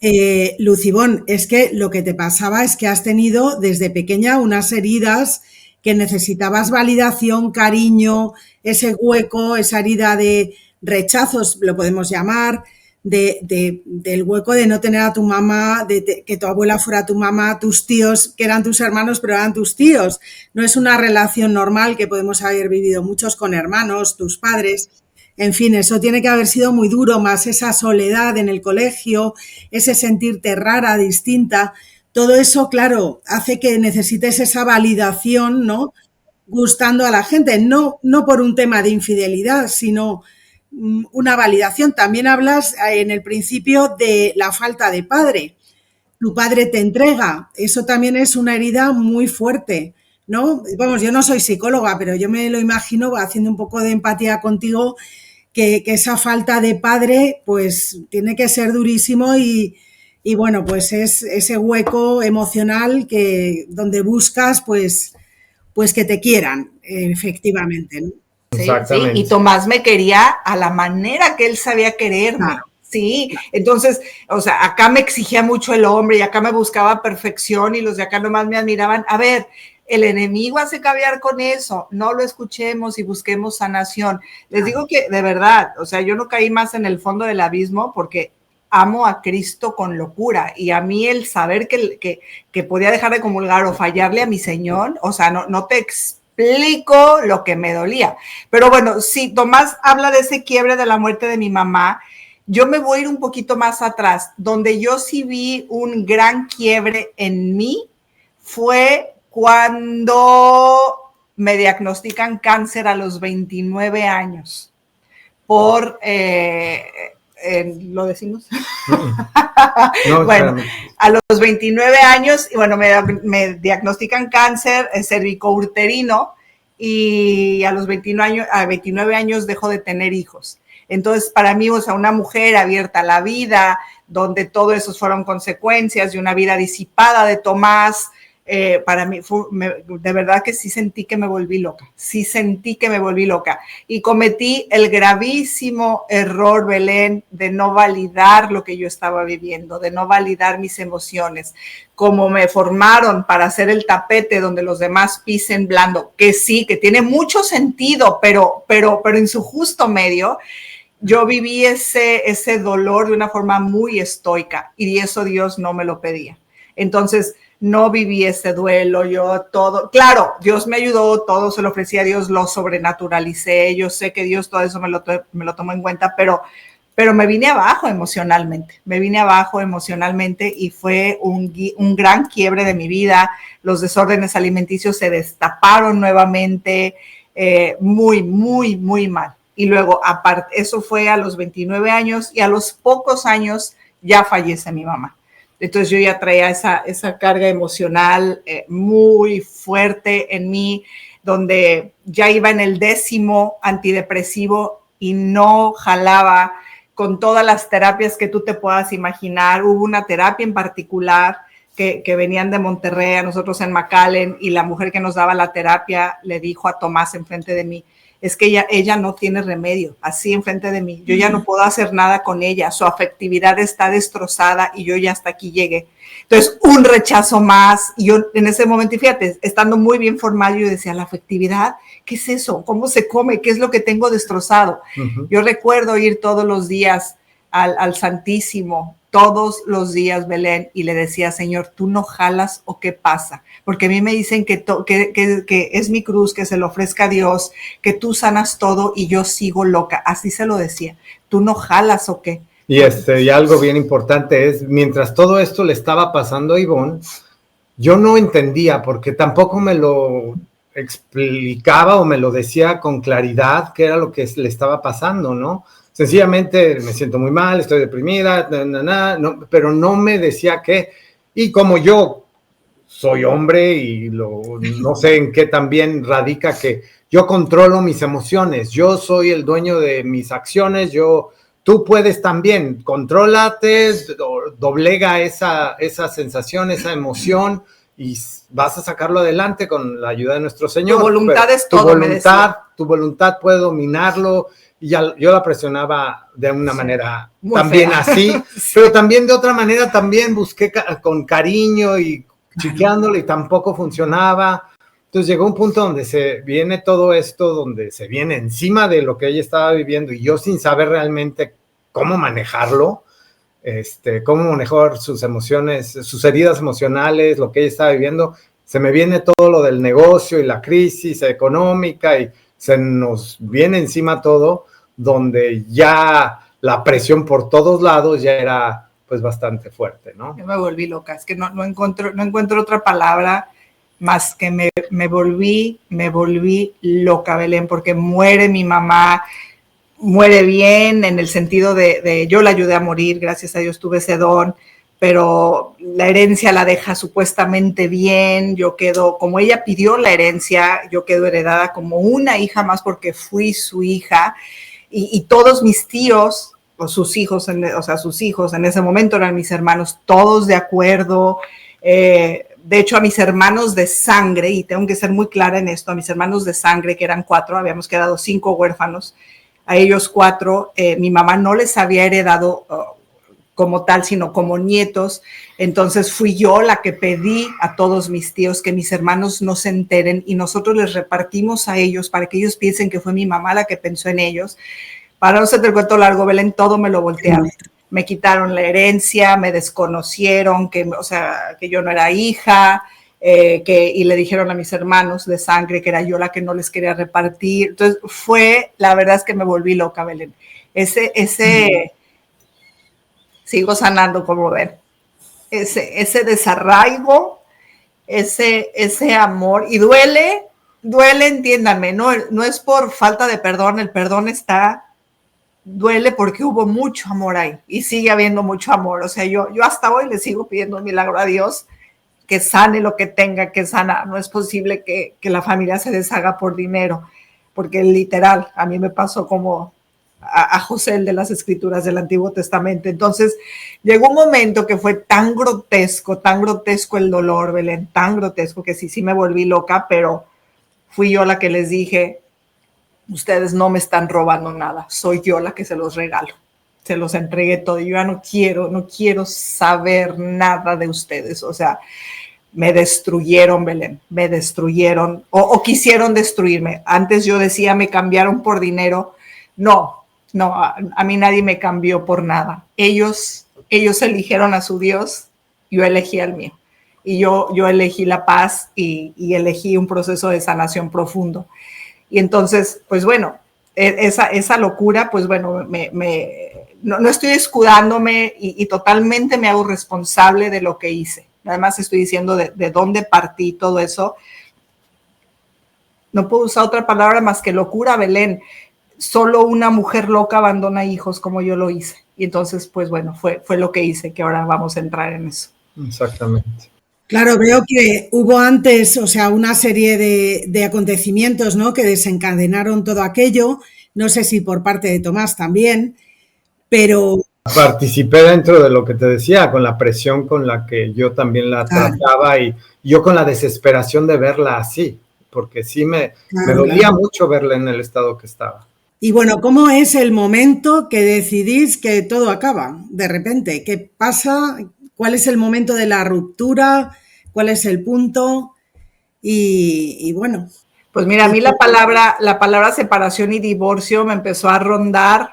Lucibón, es que lo que te pasaba es que has tenido desde pequeña unas heridas que necesitabas validación, cariño, ese hueco, esa herida de rechazos, lo podemos llamar, del hueco de no tener a tu mamá, que tu abuela fuera tu mamá, tus tíos, que eran tus hermanos, pero eran tus tíos. No es una relación normal que podemos haber vivido muchos con hermanos, tus padres. En fin, eso tiene que haber sido muy duro, más esa soledad en el colegio, ese sentirte rara, distinta. Todo eso, claro, hace que necesites esa validación, ¿no? Gustando a la gente, no por un tema de infidelidad, sino una validación. También hablas en el principio de la falta de padre. Tu padre te entrega. Eso también es una herida muy fuerte, ¿no? Vamos, yo no soy psicóloga, pero yo me lo imagino haciendo un poco de empatía contigo, que esa falta de padre, pues tiene que ser durísimo y bueno, pues es ese hueco emocional donde buscas, pues que te quieran, efectivamente, ¿no? Sí, y Tomás me quería a la manera que él sabía quererme. Claro. Sí, entonces, o sea, acá me exigía mucho el hombre y acá me buscaba perfección y los de acá nomás me admiraban. A ver, el enemigo hace caviar con eso, no lo escuchemos y busquemos sanación. Les digo que de verdad, o sea, yo no caí más en el fondo del abismo porque amo a Cristo con locura y a mí el saber que podía dejar de comulgar o fallarle a mi Señor, o sea, no te explico lo que me dolía. Pero bueno, si Tomás habla de ese quiebre de la muerte de mi mamá, yo me voy a ir un poquito más atrás. Donde yo sí vi un gran quiebre en mí fue cuando me diagnostican cáncer a los 29 años por... ¿lo decimos? No, bueno, a los 29 años, bueno, me diagnostican cáncer cervicouterino y a los 29 años dejo de tener hijos. Entonces, para mí, o sea, una mujer abierta a la vida, donde todo eso fueron consecuencias de una vida disipada de Tomás, para mí, de verdad que sí sentí que me volví loca, y cometí el gravísimo error, Belén, de no validar lo que yo estaba viviendo, de no validar mis emociones, como me formaron para hacer el tapete donde los demás pisen blando, que sí, que tiene mucho sentido, pero en su justo medio. Yo viví ese dolor de una forma muy estoica y eso Dios no me lo pedía. Entonces, no viví ese duelo, yo todo, claro, Dios me ayudó, todo se lo ofrecía a Dios, lo sobrenaturalicé, yo sé que Dios todo eso me lo tomó en cuenta, pero me vine abajo emocionalmente y fue un gran quiebre de mi vida, los desórdenes alimenticios se destaparon nuevamente, muy, muy, muy mal. Y luego, aparte, eso fue a los 29 años y a los pocos años ya fallece mi mamá. Entonces yo ya traía esa carga emocional muy fuerte en mí, donde ya iba en el 10º antidepresivo y no jalaba con todas las terapias que tú te puedas imaginar. Hubo una terapia en particular que venían de Monterrey, a nosotros en McAllen, y la mujer que nos daba la terapia le dijo a Tomás enfrente de mí, es que ella no tiene remedio, así enfrente de mí, yo ya no puedo hacer nada con ella, su afectividad está destrozada y yo ya hasta aquí llegué. Entonces, un rechazo más, y yo en ese momento, y fíjate, estando muy bien formal, yo decía, ¿la afectividad? ¿Qué es eso? ¿Cómo se come? ¿Qué es lo que tengo destrozado? Yo recuerdo ir todos los días al Santísimo, todos los días, Belén, y le decía, Señor, ¿tú no jalas o qué pasa? Porque a mí me dicen que es mi cruz, que se lo ofrezca a Dios, que tú sanas todo y yo sigo loca. Así se lo decía. ¿Tú no jalas o qué? Y algo bien importante es, mientras todo esto le estaba pasando a Ivonne, yo no entendía porque tampoco me lo explicaba o me lo decía con claridad qué era lo que le estaba pasando, ¿no? Sencillamente me siento muy mal, estoy deprimida, no, pero no me decía qué. Y como yo soy hombre y no sé en qué también radica que yo controlo mis emociones, yo soy el dueño de mis acciones, tú puedes también, contrólate, doblega esa sensación, esa emoción y vas a sacarlo adelante con la ayuda de nuestro Señor. Tu voluntad es todo, me decía. Tu voluntad puede dominarlo. Y yo la presionaba de una manera muy también fea. así, Sí. pero también de otra manera también busqué con cariño y chiqueándole y tampoco funcionaba. Entonces llegó un punto donde se viene todo esto, donde se viene encima de lo que ella estaba viviendo y yo sin saber realmente cómo manejarlo, cómo manejar sus emociones, sus heridas emocionales, lo que ella estaba viviendo, se me viene todo lo del negocio y la crisis económica y se nos viene encima todo, donde ya la presión por todos lados ya era pues bastante fuerte, ¿no? Yo me volví loca, es que no encuentro otra palabra más que me volví loca, Belén, porque muere mi mamá, muere bien en el sentido de yo la ayudé a morir, gracias a Dios tuve ese don, pero la herencia la deja supuestamente bien, yo quedo, como ella pidió la herencia, yo quedo heredada como una hija más porque fui su hija y todos mis tíos, o sus hijos, sus hijos en ese momento eran mis hermanos, todos de acuerdo. De hecho, a mis hermanos de sangre, y tengo que ser muy clara en esto, a mis hermanos de sangre, que eran 4, habíamos quedado 5 huérfanos, a ellos 4, mi mamá no les había heredado como tal, sino como nietos. Entonces fui yo la que pedí a todos mis tíos que mis hermanos no se enteren y nosotros les repartimos a ellos para que ellos piensen que fue mi mamá la que pensó en ellos. Para no hacerte el cuento largo, Belén, todo me lo voltearon. Me quitaron la herencia, me desconocieron, que yo no era hija, y le dijeron a mis hermanos de sangre que era yo la que no les quería repartir. Entonces la verdad es que me volví loca, Belén. Sigo sanando, como ven. Ese desarraigo, ese amor, y duele, entiéndanme, no es por falta de perdón, el perdón duele porque hubo mucho amor ahí y sigue habiendo mucho amor. O sea, yo hasta hoy le sigo pidiendo un milagro a Dios que sane lo que tenga que sanar. No es posible que la familia se deshaga por dinero, porque literal, a mí me pasó como a José, el de las escrituras del Antiguo Testamento. Entonces, llegó un momento que fue tan grotesco el dolor, Belén, tan grotesco que sí me volví loca, pero fui yo la que les dije, ustedes no me están robando nada, soy yo la que se los regalo, se los entregué todo, yo ya no quiero saber nada de ustedes, o sea, me destruyeron, Belén, me destruyeron, o quisieron destruirme. Antes yo decía, me cambiaron por dinero, no, a mí nadie me cambió por nada, ellos eligieron a su Dios, yo elegí al mío, y yo elegí la paz y elegí un proceso de sanación profundo. Y entonces, pues bueno, esa locura, pues bueno, no estoy escudándome y totalmente me hago responsable de lo que hice. Además estoy diciendo de dónde partí todo eso. No puedo usar otra palabra más que locura, Belén. Solo una mujer loca abandona hijos como yo lo hice. Y entonces, pues bueno, fue lo que hice, que ahora vamos a entrar en eso. Exactamente. Claro, veo que hubo antes, una serie de acontecimientos, ¿no?, que desencadenaron todo aquello. No sé si por parte de Tomás también, pero... Participé dentro de lo que te decía, con la presión con la que yo también la trataba y yo con la desesperación de verla así, porque sí me dolía mucho verla en el estado que estaba. Y bueno, ¿cómo es el momento que decidís que todo acaba de repente? ¿Qué pasa? ¿Cuál es el momento de la ruptura? ¿Cuál es el punto? Y bueno. Pues mira, a mí la palabra separación y divorcio me empezó a rondar,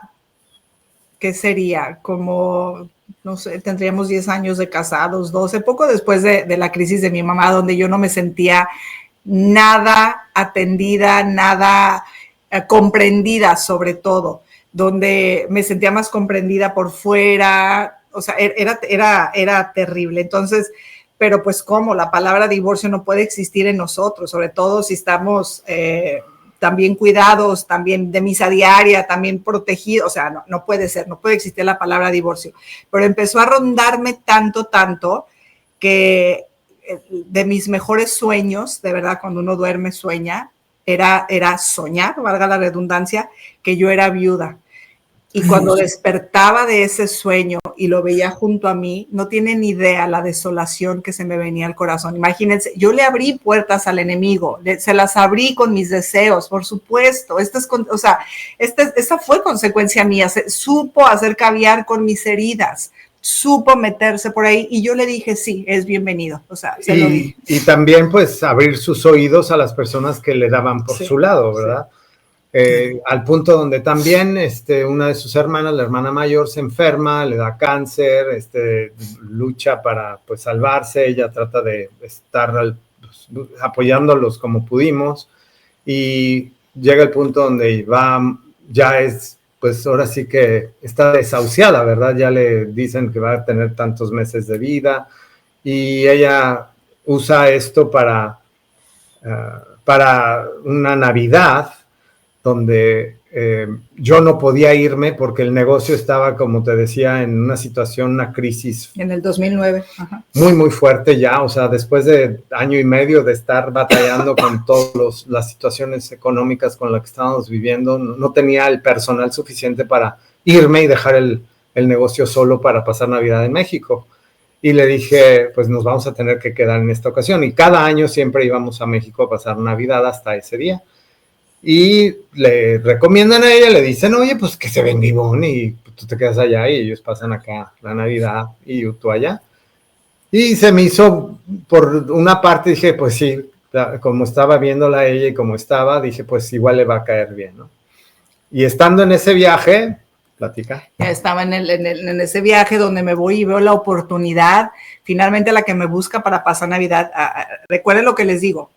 ¿qué sería? Como no sé, tendríamos 10 años de casados, 12, poco después de la crisis de mi mamá, donde yo no me sentía nada atendida, nada comprendida sobre todo, donde me sentía más comprendida por fuera, o sea, era terrible. Entonces, pero pues cómo, la palabra divorcio no puede existir en nosotros, sobre todo si estamos también cuidados, también de misa diaria, también protegidos, o sea, no puede ser, no puede existir la palabra divorcio. Pero empezó a rondarme tanto que de mis mejores sueños, de verdad, cuando uno duerme sueña, era soñar, valga la redundancia, que yo era viuda. Y cuando despertaba de ese sueño y lo veía junto a mí, no tienen idea la desolación que se me venía al corazón. Imagínense, yo le abrí puertas al enemigo, se las abrí con mis deseos, por supuesto. Esta fue consecuencia mía. Supo hacer caviar con mis heridas, supo meterse por ahí y yo le dije, sí, es bienvenido. O sea, se lo dije. Y también pues abrir sus oídos a las personas que le daban por su lado, ¿verdad? Sí. Al punto donde también una de sus hermanas, la hermana mayor, se enferma, le da cáncer, lucha para pues salvarse, ella trata de estar apoyándolos como pudimos y llega el punto donde ya es, pues ahora sí que está desahuciada, ¿verdad? Ya le dicen que va a tener tantos meses de vida y ella usa esto para una Navidad donde yo no podía irme porque el negocio estaba, como te decía, en una situación, una crisis. En el 2009. Ajá. Muy, muy fuerte ya, o sea, después de año y medio de estar batallando con todas las situaciones económicas con las que estábamos viviendo, no tenía el personal suficiente para irme y dejar el negocio solo para pasar Navidad en México. Y le dije, pues nos vamos a tener que quedar en esta ocasión. Y cada año siempre íbamos a México a pasar Navidad hasta ese día. Y le recomiendan a ella, le dicen, oye, pues que se venga Ivonne y tú te quedas allá y ellos pasan acá la Navidad y tú allá. Y se me hizo, por una parte dije, pues sí, como estaba viéndola a ella y como estaba, dije, pues igual le va a caer bien, ¿no? Y estando en ese viaje, platica. Estaba en ese viaje donde me voy y veo la oportunidad, finalmente la que me busca para pasar Navidad. Recuerden lo que les digo.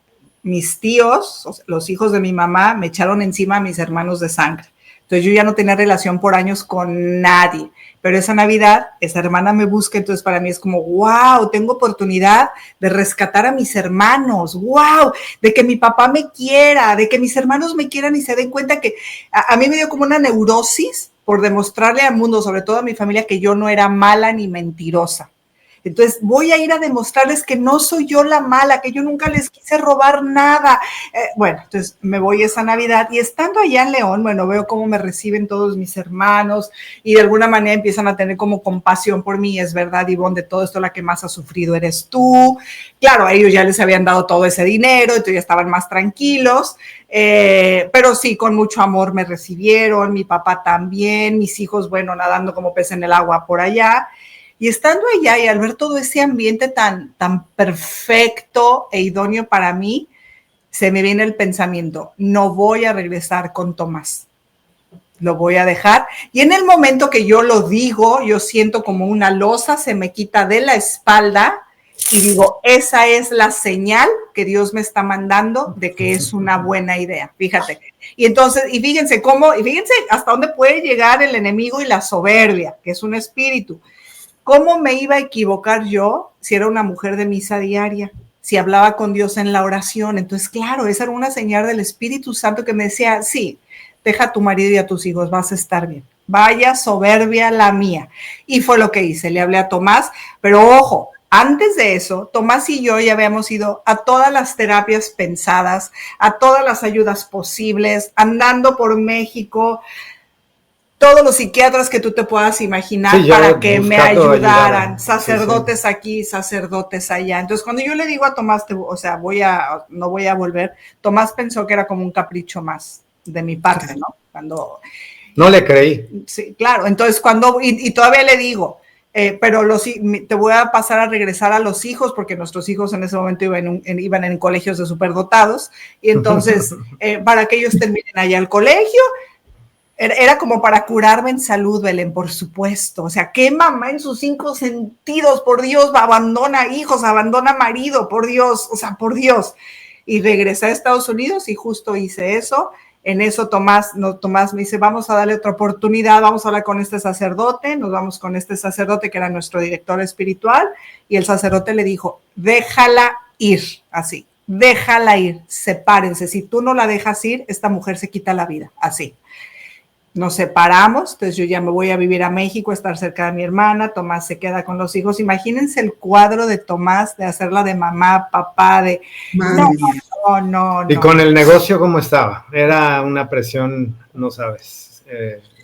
Mis tíos, los hijos de mi mamá, me echaron encima a mis hermanos de sangre. Entonces yo ya no tenía relación por años con nadie. Pero esa Navidad, esa hermana me busca, entonces para mí es como, wow, tengo oportunidad de rescatar a mis hermanos, wow, de que mi papá me quiera, de que mis hermanos me quieran y se den cuenta que a mí me dio como una neurosis por demostrarle al mundo, sobre todo a mi familia, que yo no era mala ni mentirosa. Entonces voy a ir a demostrarles que no soy yo la mala, que yo nunca les quise robar nada. Bueno, entonces me voy esa Navidad y estando allá en León, bueno, veo cómo me reciben todos mis hermanos y de alguna manera empiezan a tener como compasión por mí. Es verdad, Ivonne, de todo esto la que más ha sufrido eres tú. Claro, a ellos ya les habían dado todo ese dinero, entonces ya estaban más tranquilos. Pero sí, con mucho amor me recibieron, mi papá también, mis hijos, bueno, nadando como pez en el agua por allá. Y estando allá y al ver todo ese ambiente tan perfecto e idóneo para mí, se me viene el pensamiento, no voy a regresar con Tomás, lo voy a dejar. Y en el momento que yo lo digo, yo siento como una losa se me quita de la espalda y digo, esa es la señal que Dios me está mandando de que es una buena idea, fíjate. Y entonces, y fíjense hasta dónde puede llegar el enemigo y la soberbia, que es un espíritu. ¿Cómo me iba a equivocar yo si era una mujer de misa diaria? Si hablaba con Dios en la oración. Entonces, claro, esa era una señal del Espíritu Santo que me decía, sí, deja a tu marido y a tus hijos, vas a estar bien. Vaya soberbia la mía. Y fue lo que hice, le hablé a Tomás, pero ojo, antes de eso, Tomás y yo ya habíamos ido a todas las terapias pensadas, a todas las ayudas posibles, andando por México, todos los psiquiatras que tú te puedas imaginar sí, para que me ayudaran, sacerdotes sí. Aquí, sacerdotes allá. Entonces, cuando yo le digo a Tomás, no voy a volver, Tomás pensó que era como un capricho más de mi parte, ¿no? Cuando no le creí. Sí, claro. Entonces, y todavía le digo, pero te voy a pasar a regresar a los hijos, porque nuestros hijos en ese momento iban en colegios de superdotados, y entonces, para que ellos terminen allá el colegio. Era como para curarme en salud, Belén, por supuesto. O sea, ¿qué mamá en sus 5 sentidos? Por Dios, abandona hijos, abandona marido, por Dios, o sea, por Dios. Y regresé a Estados Unidos y justo hice eso. En eso Tomás me dice, vamos a darle otra oportunidad, vamos a hablar con este sacerdote. Nos vamos con este sacerdote que era nuestro director espiritual, y el sacerdote le dijo, déjala ir, así, déjala ir, sepárense. Si tú no la dejas ir, esta mujer se quita la vida, así. Nos separamos, entonces yo ya me voy a vivir a México, a estar cerca de mi hermana, Tomás se queda con los hijos. Imagínense el cuadro de Tomás, de hacerla de mamá, papá, de... No. ¿Y con el negocio cómo estaba? Era una presión, no sabes,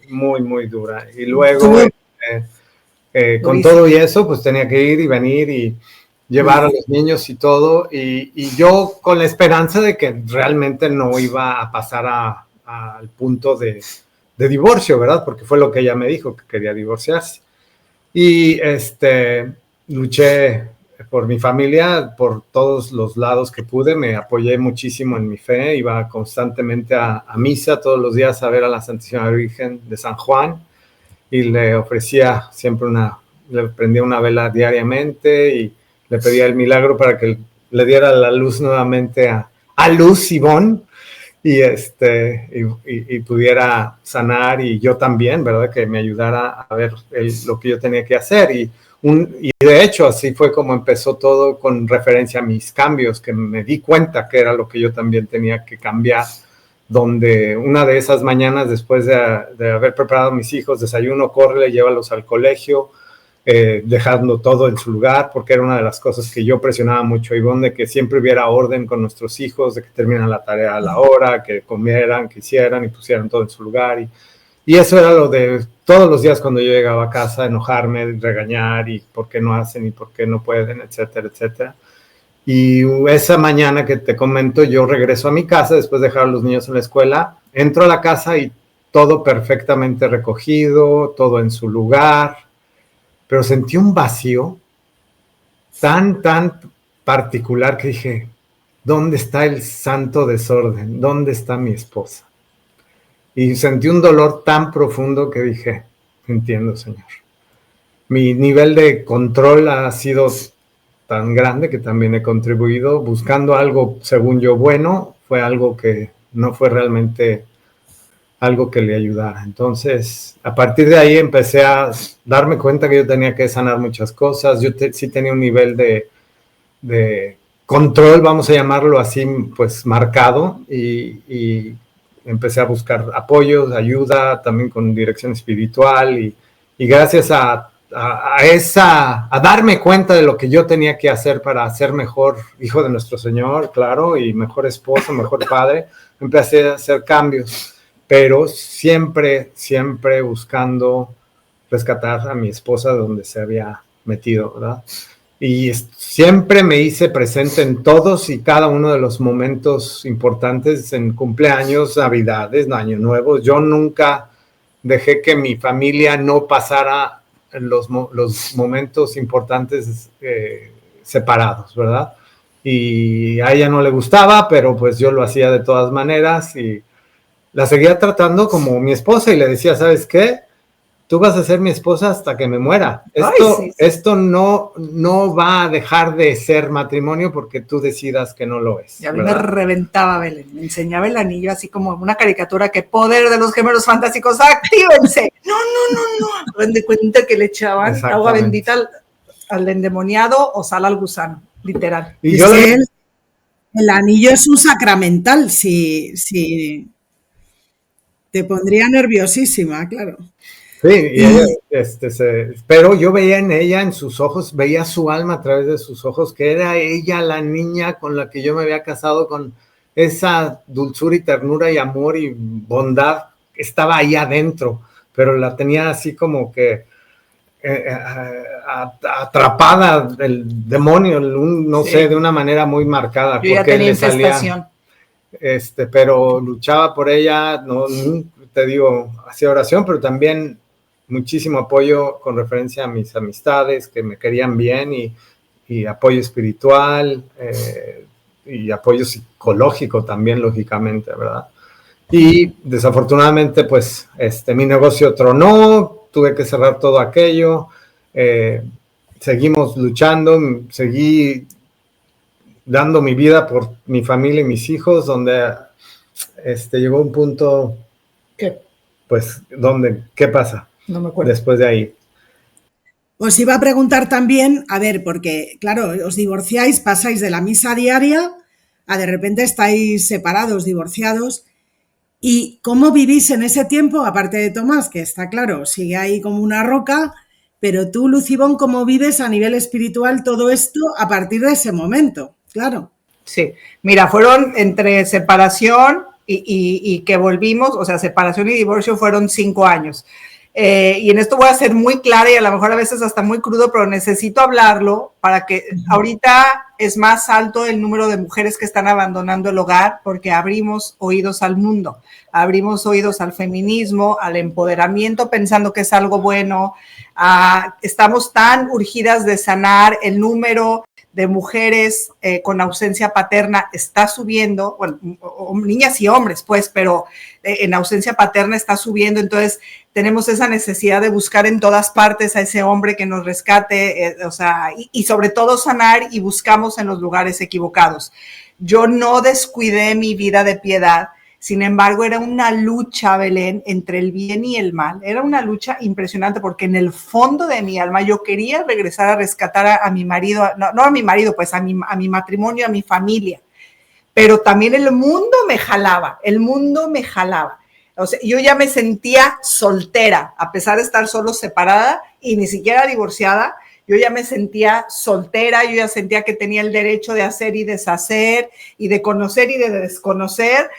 muy, muy dura. Y luego, con todo y eso, pues tenía que ir y venir y llevar a los niños y todo. Y yo con la esperanza de que realmente no iba a pasar al punto de divorcio, ¿verdad? Porque fue lo que ella me dijo, que quería divorciarse. Y luché por mi familia, por todos los lados que pude, me apoyé muchísimo en mi fe, iba constantemente a misa todos los días a ver a la Santísima Virgen de San Juan y le ofrecía siempre le prendía una vela diariamente y le pedía el milagro para que le diera la luz nuevamente a Luz Ivonne, y pudiera sanar, y yo también, ¿verdad? Que me ayudara a ver lo que yo tenía que hacer. Y de hecho así fue como empezó todo, con referencia a mis cambios, que me di cuenta que era lo que yo también tenía que cambiar, donde una de esas mañanas, después de haber preparado a mis hijos, desayuno, córrele, llévalos al colegio, dejando todo en su lugar, porque era una de las cosas que yo presionaba mucho a Ivonne, de que siempre hubiera orden con nuestros hijos, de que terminaran la tarea a la hora, que comieran, que hicieran y pusieran todo en su lugar. Y eso era lo de todos los días cuando yo llegaba a casa, enojarme, regañar, y por qué no hacen y por qué no pueden, etcétera, etcétera. Y esa mañana que te comento, yo regreso a mi casa después de dejar a los niños en la escuela, entro a la casa y todo perfectamente recogido, todo en su lugar, pero sentí un vacío tan particular que dije, ¿dónde está el santo desorden? ¿Dónde está mi esposa? Y sentí un dolor tan profundo que dije, entiendo, Señor. Mi nivel de control ha sido tan grande que también he contribuido buscando algo, según yo, bueno, fue algo que no fue realmente algo que le ayudara. Entonces, a partir de ahí empecé a darme cuenta que yo tenía que sanar muchas cosas. Yo sí tenía un nivel de control, vamos a llamarlo así, pues marcado, y empecé a buscar apoyos, ayuda, también con dirección espiritual, y gracias a darme cuenta de lo que yo tenía que hacer para ser mejor hijo de nuestro Señor, claro, y mejor esposo, mejor padre, empecé a hacer cambios, pero siempre buscando rescatar a mi esposa de donde se había metido, ¿verdad? Y siempre me hice presente en todos y cada uno de los momentos importantes, en cumpleaños, navidades, año nuevo. Yo nunca dejé que mi familia no pasara los momentos importantes separados, ¿verdad? Y a ella no le gustaba, pero pues yo lo hacía de todas maneras y la seguía tratando como mi esposa y le decía, ¿sabes qué? Tú vas a ser mi esposa hasta que me muera. Esto no va a dejar de ser matrimonio porque tú decidas que no lo es. Y a mí me reventaba, Belén. Me enseñaba el anillo así como una caricatura, que poder de los gemelos fantásticos, ¡actívense! No. Rende cuenta que le echaban agua bendita al endemoniado o sal al gusano, literal. Y el anillo es un sacramental, si te pondría nerviosísima, claro. Sí, y ella, pero yo veía en ella, en sus ojos, veía su alma a través de sus ojos, que era ella la niña con la que yo me había casado, con esa dulzura y ternura y amor y bondad que estaba ahí adentro, pero la tenía así como que atrapada del demonio, no sé, de una manera muy marcada. Yo ya tenía infestación. Pero luchaba por ella, no te digo, hacía oración, pero también muchísimo apoyo con referencia a mis amistades que me querían bien, y apoyo espiritual, y apoyo psicológico también, lógicamente, ¿verdad? Y desafortunadamente, pues, mi negocio tronó, tuve que cerrar todo aquello, seguimos luchando, seguí dando mi vida por mi familia y mis hijos, donde llegó un punto, ¿Qué? pues, donde, ¿qué pasa? No me acuerdo. Después de ahí. Os iba a preguntar también, a ver, porque, claro, os divorciáis, pasáis de la misa diaria a de repente estáis separados, divorciados. ¿Y cómo vivís en ese tiempo? Aparte de Tomás, que está claro, sigue ahí como una roca, pero tú, Lucibón, ¿cómo vives a nivel espiritual todo esto a partir de ese momento? Claro. Sí, mira, fueron entre separación y que volvimos, o sea, separación y divorcio fueron 5 años. Y en esto voy a ser muy clara y a lo mejor a veces hasta muy crudo, pero necesito hablarlo para que ahorita es más alto el número de mujeres que están abandonando el hogar porque abrimos oídos al mundo, abrimos oídos al feminismo, al empoderamiento pensando que es algo bueno. Estamos tan urgidas de sanar, el número de mujeres con ausencia paterna está subiendo, bueno, niñas y hombres, pues, pero en ausencia paterna está subiendo, entonces tenemos esa necesidad de buscar en todas partes a ese hombre que nos rescate, o sea, y sobre todo sanar y buscamos en los lugares equivocados. Yo no descuidé mi vida de piedad, sin embargo, era una lucha, Belén, entre el bien y el mal. Era una lucha impresionante porque en el fondo de mi alma yo quería regresar a rescatar a mi marido, no a mi marido, pues a mi matrimonio, a mi familia. Pero también el mundo me jalaba. O sea, yo ya me sentía soltera, a pesar de estar solo separada y ni siquiera divorciada. Yo ya me sentía soltera, yo ya sentía que tenía el derecho de hacer y deshacer y de conocer y de desconocer.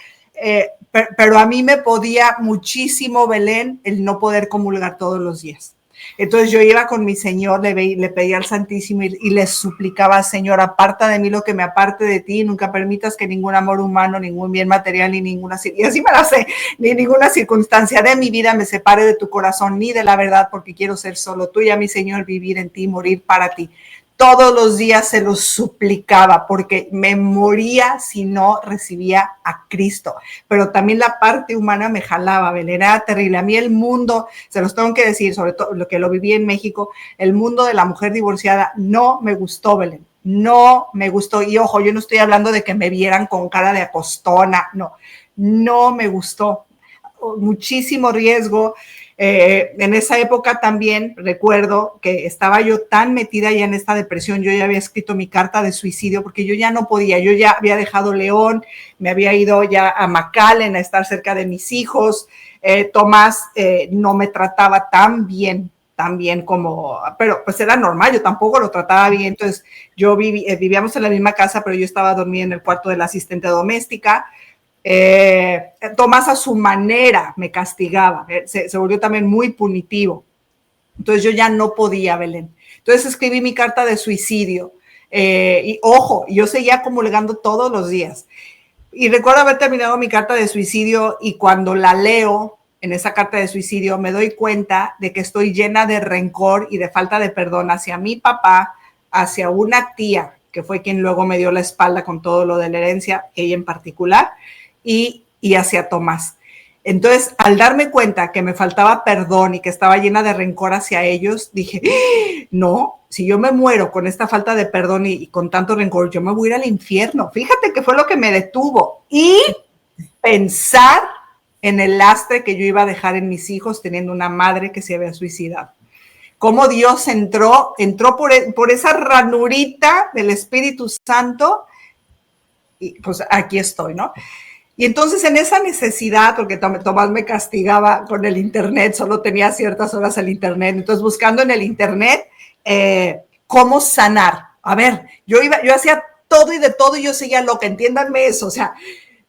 Pero a mí me podía muchísimo, Belén, el no poder comulgar todos los días. Entonces yo iba con mi Señor, le pedía al Santísimo y le suplicaba, Señor, aparta de mí lo que me aparte de ti, nunca permitas que ningún amor humano, ningún bien material, y así me la sé, ni ninguna circunstancia de mi vida me separe de tu corazón, ni de la verdad, porque quiero ser solo tuya, mi Señor, vivir en ti, morir para ti. Todos los días se los suplicaba porque me moría si no recibía a Cristo. Pero también la parte humana me jalaba, Belén, era terrible. A mí el mundo, se los tengo que decir, sobre todo lo que lo viví en México, el mundo de la mujer divorciada no me gustó, Belén. No me gustó. Y ojo, yo no estoy hablando de que me vieran con cara de acostona. No me gustó. Muchísimo riesgo. En esa época también recuerdo que estaba yo tan metida ya en esta depresión, yo ya había escrito mi carta de suicidio porque yo ya no podía, yo ya había dejado León, me había ido ya a McAllen a estar cerca de mis hijos, Tomás no me trataba tan bien como, pero pues era normal, yo tampoco lo trataba bien, entonces yo vivíamos en la misma casa, pero yo estaba dormida en el cuarto de la asistente doméstica. Tomás a su manera me castigaba, se volvió también muy punitivo, entonces yo ya no podía, Belén, entonces escribí mi carta de suicidio, y ojo, yo seguía comulgando todos los días, y recuerdo haber terminado mi carta de suicidio y cuando la leo en esa carta de suicidio me doy cuenta de que estoy llena de rencor y de falta de perdón hacia mi papá, hacia una tía que fue quien luego me dio la espalda con todo lo de la herencia, ella en particular, y hacia Tomás. Entonces, al darme cuenta que me faltaba perdón y que estaba llena de rencor hacia ellos, dije, no, si yo me muero con esta falta de perdón y con tanto rencor, yo me voy a ir al infierno. Fíjate que fue lo que me detuvo. Y pensar en el lastre que yo iba a dejar en mis hijos teniendo una madre que se había suicidado. Cómo Dios entró por esa ranurita del Espíritu Santo y pues aquí estoy, ¿no? Y entonces en esa necesidad, porque Tomás me castigaba con el internet, solo tenía ciertas horas el internet, entonces buscando en el internet cómo sanar. A ver, yo hacía todo y de todo y yo seguía loca, entiéndanme eso, o sea,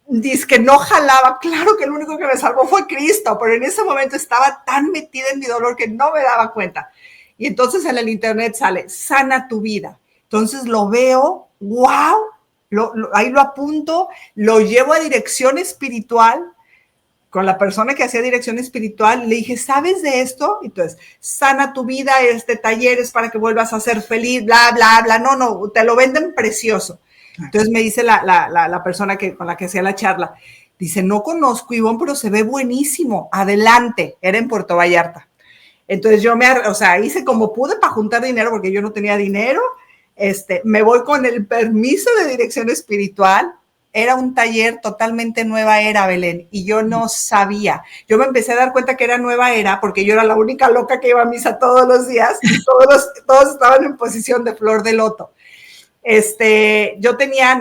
dice que no jalaba, claro que el único que me salvó fue Cristo, pero en ese momento estaba tan metida en mi dolor que no me daba cuenta. Y entonces en el internet sale, sana tu vida. Entonces lo veo, wow, ahí lo apunto, lo llevo a dirección espiritual con la persona que hacía dirección espiritual. Le dije, ¿sabes de esto? Entonces, sana tu vida, este taller es para que vuelvas a ser feliz, bla, bla, bla. No, te lo venden precioso. Entonces me dice la persona con la que hacía la charla, Dice, no conozco, Ivonne, pero se ve buenísimo. Adelante. Era en Puerto Vallarta. Entonces yo hice como pude para juntar dinero porque yo no tenía dinero. Me voy con el permiso de dirección espiritual. Era un taller totalmente nueva era, Belén, y yo no sabía. Yo me empecé a dar cuenta que era nueva era porque yo era la única loca que iba a misa todos los días y todos estaban en posición de flor de loto. Yo tenía,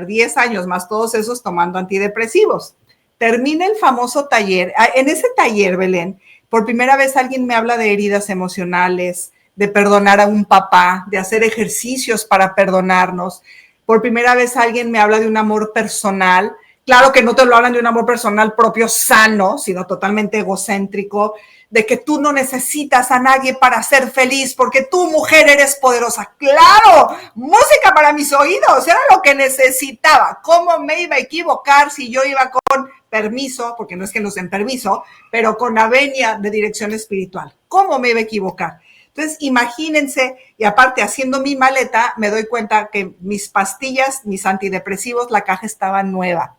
10 años más todos esos tomando antidepresivos. Termina el famoso taller. En ese taller, Belén, por primera vez alguien me habla de heridas emocionales, de perdonar a un papá, de hacer ejercicios para perdonarnos. Por primera vez alguien me habla de un amor personal. Claro que no te lo hablan de un amor personal propio sano, sino totalmente egocéntrico, de que tú no necesitas a nadie para ser feliz, porque tú, mujer, eres poderosa. ¡Claro! Música para mis oídos, era lo que necesitaba. ¿Cómo me iba a equivocar si yo iba con permiso, porque no es que nos den permiso, pero con la venia de dirección espiritual? ¿Cómo me iba a equivocar? Entonces, imagínense, y aparte haciendo mi maleta, me doy cuenta que mis pastillas, mis antidepresivos, la caja estaba nueva.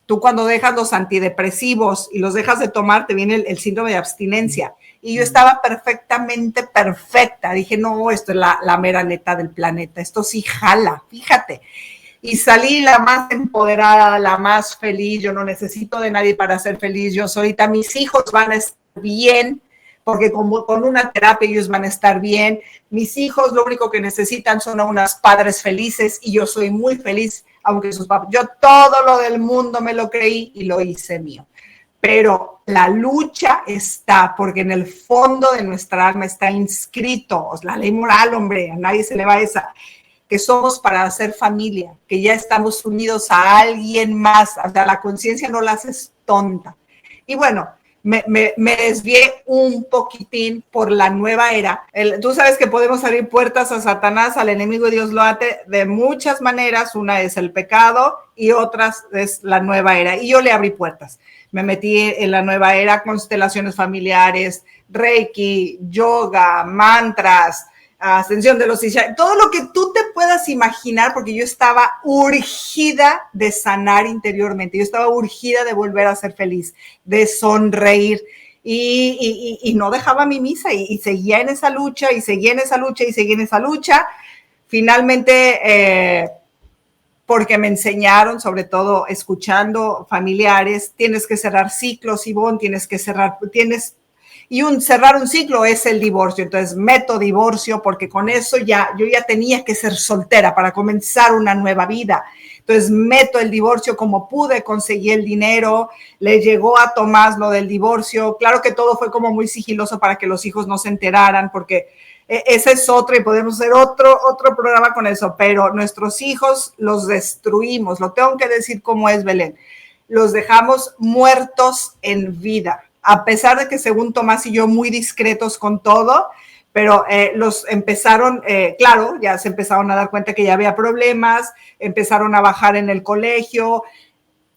Tú cuando dejas los antidepresivos y los dejas de tomar, te viene el síndrome de abstinencia. Y yo estaba perfectamente perfecta. Dije, no, esto es la mera neta del planeta. Esto sí jala, fíjate. Y salí la más empoderada, la más feliz. Yo no necesito de nadie para ser feliz. Yo solita, mis hijos van a estar bien, porque con una terapia ellos van a estar bien. Mis hijos lo único que necesitan son a unos padres felices y yo soy muy feliz, aunque sus papás, yo todo lo del mundo me lo creí y lo hice mío. Pero la lucha está, porque en el fondo de nuestra alma está inscrito, la ley moral, hombre, a nadie se le va esa, que somos para hacer familia, que ya estamos unidos a alguien más, o sea, la conciencia no la haces tonta. Y bueno, me desvié un poquitín por la nueva era. Tú sabes que podemos abrir puertas a Satanás, al enemigo, Dios lo ate de muchas maneras. Una es el pecado y otras es la nueva era. Y yo le abrí puertas. Me metí en la nueva era, constelaciones familiares, Reiki, yoga, mantras, ascensión de los Isha, todo lo que tú te puedas imaginar, porque yo estaba urgida de sanar interiormente, yo estaba urgida de volver a ser feliz, de sonreír, y no dejaba mi misa, y seguía en esa lucha, y seguía en esa lucha, y seguía en esa lucha. Finalmente, porque me enseñaron, sobre todo escuchando familiares, tienes que cerrar ciclos, Ivonne, cerrar un ciclo es el divorcio. Entonces meto divorcio porque con eso yo ya tenía que ser soltera para comenzar una nueva vida. Entonces meto el divorcio como pude, conseguí el dinero, le llegó a Tomás lo del divorcio. Claro que todo fue como muy sigiloso para que los hijos no se enteraran, porque ese es otro y podemos hacer otro programa con eso, pero nuestros hijos los destruimos, lo tengo que decir como es, Belén, los dejamos muertos en vida. A pesar de que según Tomás y yo muy discretos con todo, pero los empezaron, claro, ya se empezaron a dar cuenta que ya había problemas, empezaron a bajar en el colegio,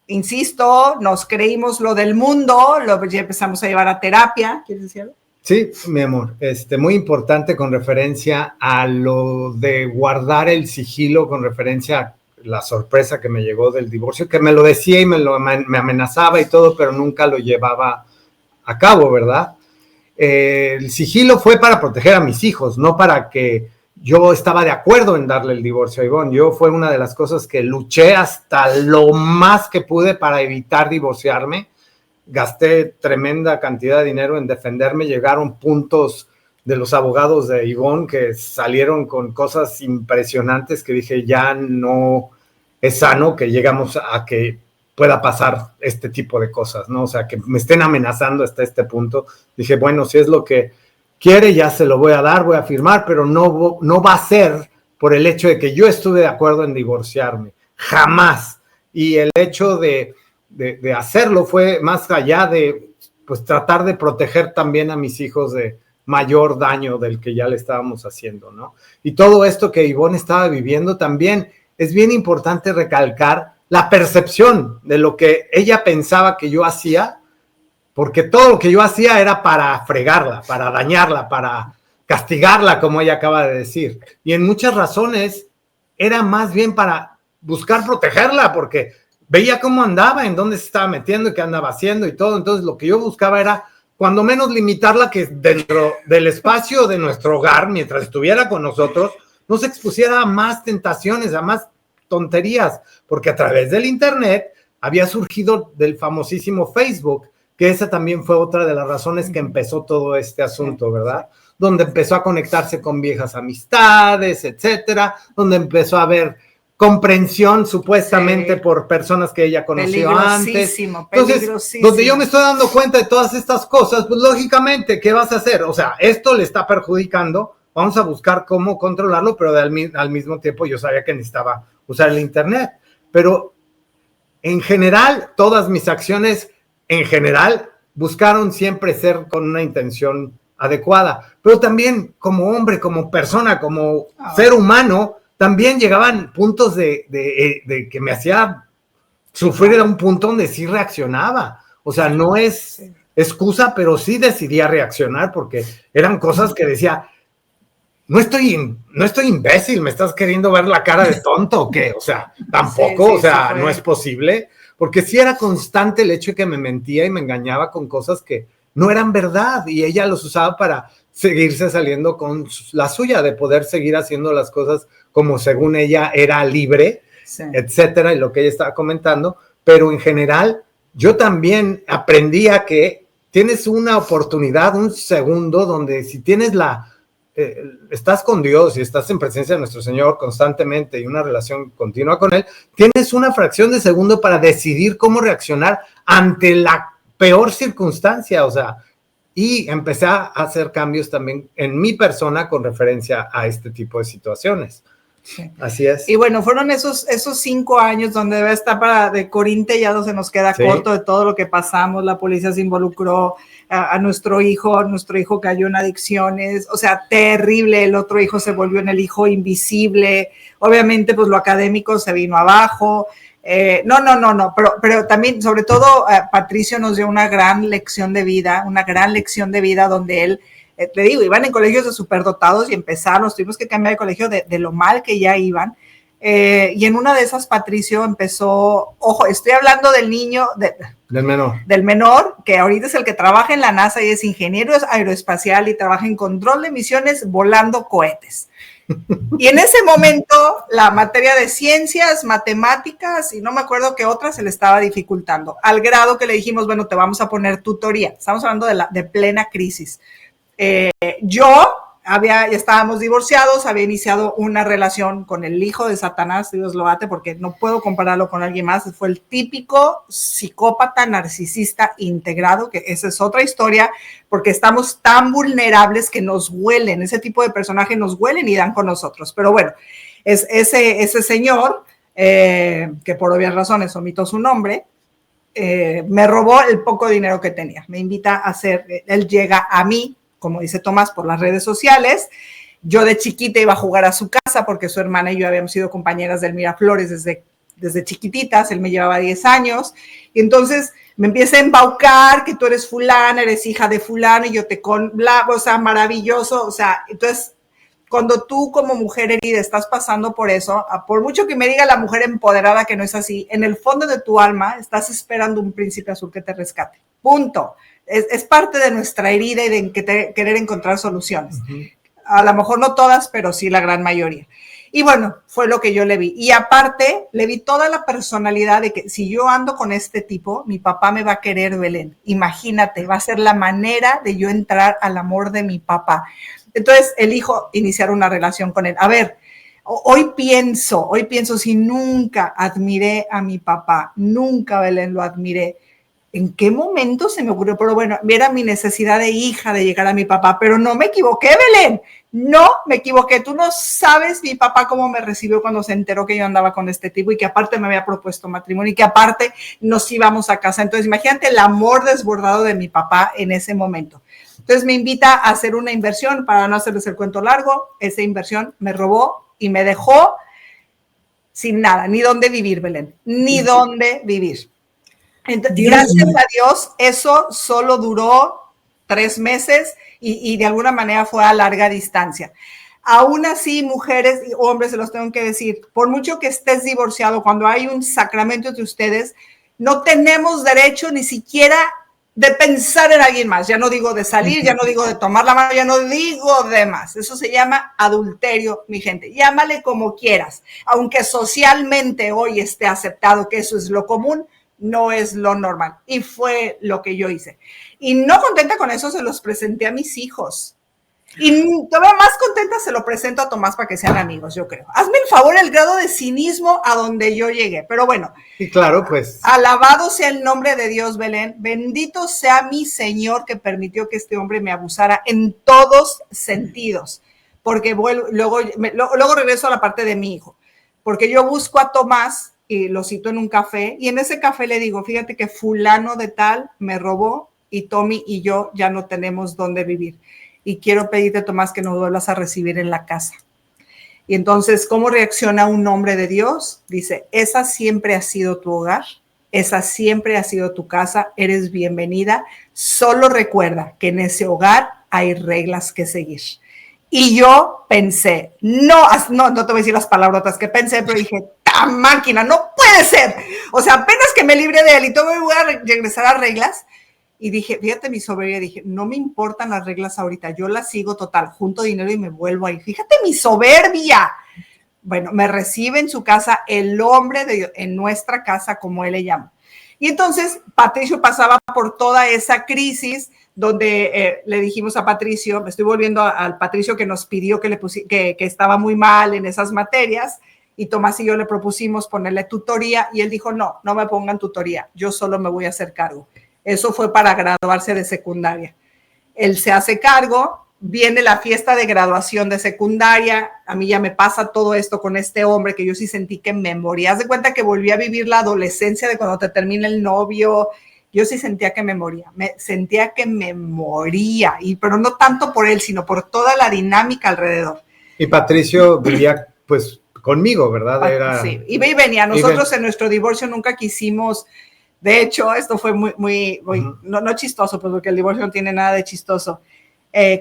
insisto, nos creímos lo del mundo, ya empezamos a llevar a terapia. ¿Quieres decir algo? Sí, mi amor, muy importante con referencia a lo de guardar el sigilo, con referencia a la sorpresa que me llegó del divorcio, que me lo decía y me amenazaba y todo, pero nunca lo llevaba a cabo, ¿verdad? El sigilo fue para proteger a mis hijos, no para que yo estaba de acuerdo en darle el divorcio a Ivonne. Yo fue una de las cosas que luché hasta lo más que pude para evitar divorciarme. Gasté tremenda cantidad de dinero en defenderme. Llegaron puntos de los abogados de Ivonne que salieron con cosas impresionantes que dije, ya no es sano que llegamos a que pueda pasar este tipo de cosas, ¿no? O sea, que me estén amenazando hasta este punto. Dije, bueno, si es lo que quiere, ya se lo voy a dar, voy a firmar, pero no va a ser por el hecho de que yo estuve de acuerdo en divorciarme. Jamás. Y el hecho de hacerlo fue más allá de, pues, tratar de proteger también a mis hijos de mayor daño del que ya le estábamos haciendo, ¿no? Y todo esto que Ivonne estaba viviendo también es bien importante recalcar la percepción de lo que ella pensaba que yo hacía, porque todo lo que yo hacía era para fregarla, para dañarla, para castigarla, como ella acaba de decir. Y en muchas razones era más bien para buscar protegerla, porque veía cómo andaba, en dónde se estaba metiendo y qué andaba haciendo y todo. Entonces lo que yo buscaba era, cuando menos, limitarla, que dentro del espacio de nuestro hogar, mientras estuviera con nosotros, no se expusiera a más tentaciones, a más tonterías, porque a través del internet había surgido del famosísimo Facebook, que esa también fue otra de las razones que empezó todo este asunto, ¿verdad? Donde empezó a conectarse con viejas amistades, etcétera, donde empezó a haber comprensión supuestamente por personas que ella conoció antes. Entonces, donde yo me estoy dando cuenta de todas estas cosas, pues lógicamente, ¿qué vas a hacer? O sea, esto le está perjudicando, vamos a buscar cómo controlarlo, pero al mismo tiempo yo sabía que necesitaba usar el internet. Pero en general, todas mis acciones, en general, buscaron siempre ser con una intención adecuada, pero también como hombre, como persona, como ser humano, también llegaban puntos de que me hacía sufrir a un punto donde sí reaccionaba. O sea, no es excusa, pero sí decidía reaccionar porque eran cosas que decía, no estoy imbécil, me estás queriendo ver la cara de tonto o qué, o sea, tampoco, no es posible, porque sí era constante el hecho de que me mentía y me engañaba con cosas que no eran verdad y ella los usaba para seguirse saliendo con la suya, de poder seguir haciendo las cosas como según ella era libre, etcétera, y lo que ella estaba comentando, pero en general yo también aprendía que tienes una oportunidad, un segundo, donde si tienes estás con Dios y estás en presencia de nuestro Señor constantemente y una relación continua con Él, tienes una fracción de segundo para decidir cómo reaccionar ante la peor circunstancia, o sea, y empecé a hacer cambios también en mi persona con referencia a este tipo de situaciones. Sí. Así es. Y bueno, fueron esos 5 años donde debe estar de Corinte, ya no se nos queda corto de todo lo que pasamos. La policía se involucró a nuestro hijo cayó en adicciones, o sea, terrible. El otro hijo se volvió en el hijo invisible. Obviamente, pues lo académico se vino abajo. No, pero también, sobre todo, Patricio nos dio una gran lección de vida donde él, te digo, iban en colegios de superdotados y empezaron, tuvimos que cambiar de colegio de lo mal que ya iban. Y en una de esas, Patricio empezó, ojo, estoy hablando del niño, del menor, que ahorita es el que trabaja en la NASA y es ingeniero aeroespacial y trabaja en control de misiones volando cohetes. Y en ese momento la materia de ciencias, matemáticas y no me acuerdo qué otra se le estaba dificultando, al grado que le dijimos, bueno, te vamos a poner tutoría. Estamos hablando de plena crisis. Ya estábamos divorciados, había iniciado una relación con el hijo de Satanás, Dios lo ate, porque no puedo compararlo con alguien más. Fue el típico psicópata narcisista integrado, que esa es otra historia, porque estamos tan vulnerables que nos huelen, ese tipo de personajes nos huelen y dan con nosotros. Pero bueno, es ese señor, que por obvias razones omito su nombre, me robó el poco dinero que tenía. Me invita a él llega a mí, como dice Tomás, por las redes sociales. Yo de chiquita iba a jugar a su casa porque su hermana y yo habíamos sido compañeras del Miraflores desde chiquititas. Él me llevaba 10 años. Y entonces me empieza a embaucar que tú eres fulana, eres hija de fulano y yo o sea, maravilloso. O sea, entonces, cuando tú como mujer herida estás pasando por eso, por mucho que me diga la mujer empoderada que no es así, en el fondo de tu alma estás esperando un príncipe azul que te rescate. Punto. Es parte de nuestra herida y de querer encontrar soluciones. A lo mejor no todas, pero sí la gran mayoría. Y bueno, fue lo que yo le vi. Y aparte, le vi toda la personalidad de que si yo ando con este tipo, mi papá me va a querer, Belén. Imagínate, va a ser la manera de yo entrar al amor de mi papá. Entonces, elijo iniciar una relación con él. A ver, hoy pienso, si nunca admiré a mi papá, nunca, Belén, lo admiré. ¿En qué momento se me ocurrió? Pero bueno, era mi necesidad de hija de llegar a mi papá, pero no me equivoqué, Belén, no me equivoqué. Tú no sabes mi papá cómo me recibió cuando se enteró que yo andaba con este tipo y que aparte me había propuesto matrimonio y que aparte nos íbamos a casa. Entonces, imagínate el amor desbordado de mi papá en ese momento. Entonces, me invita a hacer una inversión, para no hacerles el cuento largo. Esa inversión me robó y me dejó sin nada, ni dónde vivir, Belén, ni dónde vivir. Entonces, gracias a Dios, eso solo duró 3 meses y de alguna manera fue a larga distancia. Aún así, mujeres y hombres, se los tengo que decir, por mucho que estés divorciado, cuando hay un sacramento entre ustedes, no tenemos derecho ni siquiera de pensar en alguien más. Ya no digo de salir, ya no digo de tomar la mano, ya no digo de más. Eso se llama adulterio, mi gente. Llámale como quieras. Aunque socialmente hoy esté aceptado que eso es lo común, no es lo normal. Y fue lo que yo hice. Y no contenta con eso, se los presenté a mis hijos. Y todavía más contenta se lo presento a Tomás para que sean amigos, yo creo. Hazme el favor, el grado de cinismo a donde yo llegué. Pero bueno. Y claro, pues. Alabado sea el nombre de Dios, Belén. Bendito sea mi Señor que permitió que este hombre me abusara en todos sentidos. Porque luego regreso a la parte de mi hijo. Porque yo busco a Tomás y lo cito en un café. Y en ese café le digo, fíjate que fulano de tal me robó y Tommy y yo ya no tenemos dónde vivir. Y quiero pedirte, Tomás, que nos vuelvas a recibir en la casa. Y entonces, ¿cómo reacciona un hombre de Dios? Dice, esa siempre ha sido tu hogar, esa siempre ha sido tu casa, eres bienvenida. Solo recuerda que en ese hogar hay reglas que seguir. Y yo pensé, no te voy a decir las palabrotas que pensé, pero dije, ¡ta máquina! ¡No puede ser! O sea, apenas que me libre de él y todo, voy a regresar a reglas. Y dije, fíjate mi soberbia, dije, no me importan las reglas ahorita, yo las sigo total, junto dinero y me vuelvo ahí. Fíjate mi soberbia. Bueno, me recibe en su casa el hombre de Dios, en nuestra casa, como él le llama. Y entonces Patricio pasaba por toda esa crisis donde le dijimos a Patricio, me estoy volviendo al Patricio que nos pidió que estaba muy mal en esas materias, y Tomás y yo le propusimos ponerle tutoría y él dijo, no me pongan tutoría, yo solo me voy a hacer cargo. Eso fue para graduarse de secundaria. Él se hace cargo, viene la fiesta de graduación de secundaria, a mí ya me pasa todo esto con este hombre que yo sí sentí que me moría. Haz de cuenta que volví a vivir la adolescencia de cuando te termina el novio. Yo sí sentía que me moría, pero no tanto por él, sino por toda la dinámica alrededor. Y Patricio vivía pues conmigo, ¿verdad? Sí, iba y venía. Nosotros en nuestro divorcio nunca quisimos. De hecho, esto fue muy no chistoso, pues porque el divorcio no tiene nada de chistoso.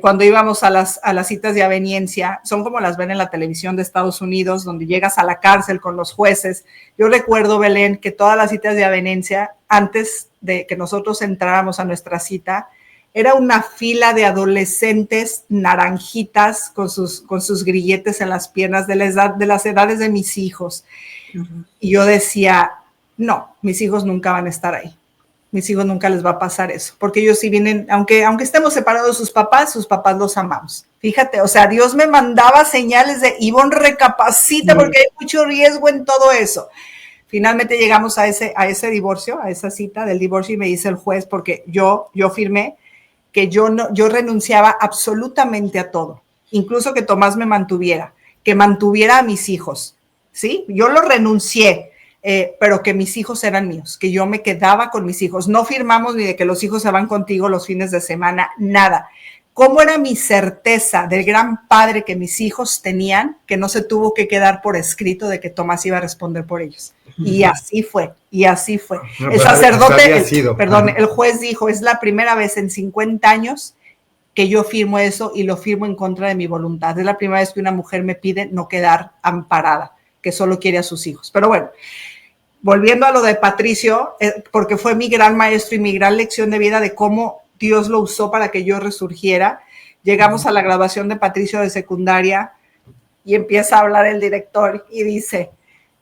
Cuando íbamos a las citas de aveniencia, son como las ven en la televisión de Estados Unidos, donde llegas a la cárcel con los jueces. Yo recuerdo, Belén, que todas las citas de aveniencia, antes de que nosotros entráramos a nuestra cita, era una fila de adolescentes naranjitas con sus grilletes en las piernas de las edades de mis hijos. Uh-huh. Y yo decía, no, mis hijos nunca van a estar ahí. Mis hijos nunca les va a pasar eso. Porque ellos sí vienen, aunque estemos separados de sus papás los amamos. Fíjate, o sea, Dios me mandaba señales de, Ivonne, recapacita porque hay mucho riesgo en todo eso. Finalmente llegamos a ese divorcio, a esa cita del divorcio y me dice el juez, porque yo firmé que yo renunciaba absolutamente a todo. Incluso que Tomás me mantuviera, que mantuviera a mis hijos. ¿Sí? Yo lo renuncié. Pero que mis hijos eran míos, que yo me quedaba con mis hijos. No firmamos ni de que los hijos se van contigo los fines de semana, nada. ¿Cómo era mi certeza del gran padre que mis hijos tenían, que no se tuvo que quedar por escrito de que Tomás iba a responder por ellos? Y así fue. No, el sacerdote, el juez dijo, es la primera vez en 50 años que yo firmo eso y lo firmo en contra de mi voluntad. Es la primera vez que una mujer me pide no quedar amparada, que solo quiere a sus hijos. Pero bueno, volviendo a lo de Patricio, porque fue mi gran maestro y mi gran lección de vida de cómo Dios lo usó para que yo resurgiera. Llegamos a la graduación de Patricio de secundaria y empieza a hablar el director y dice,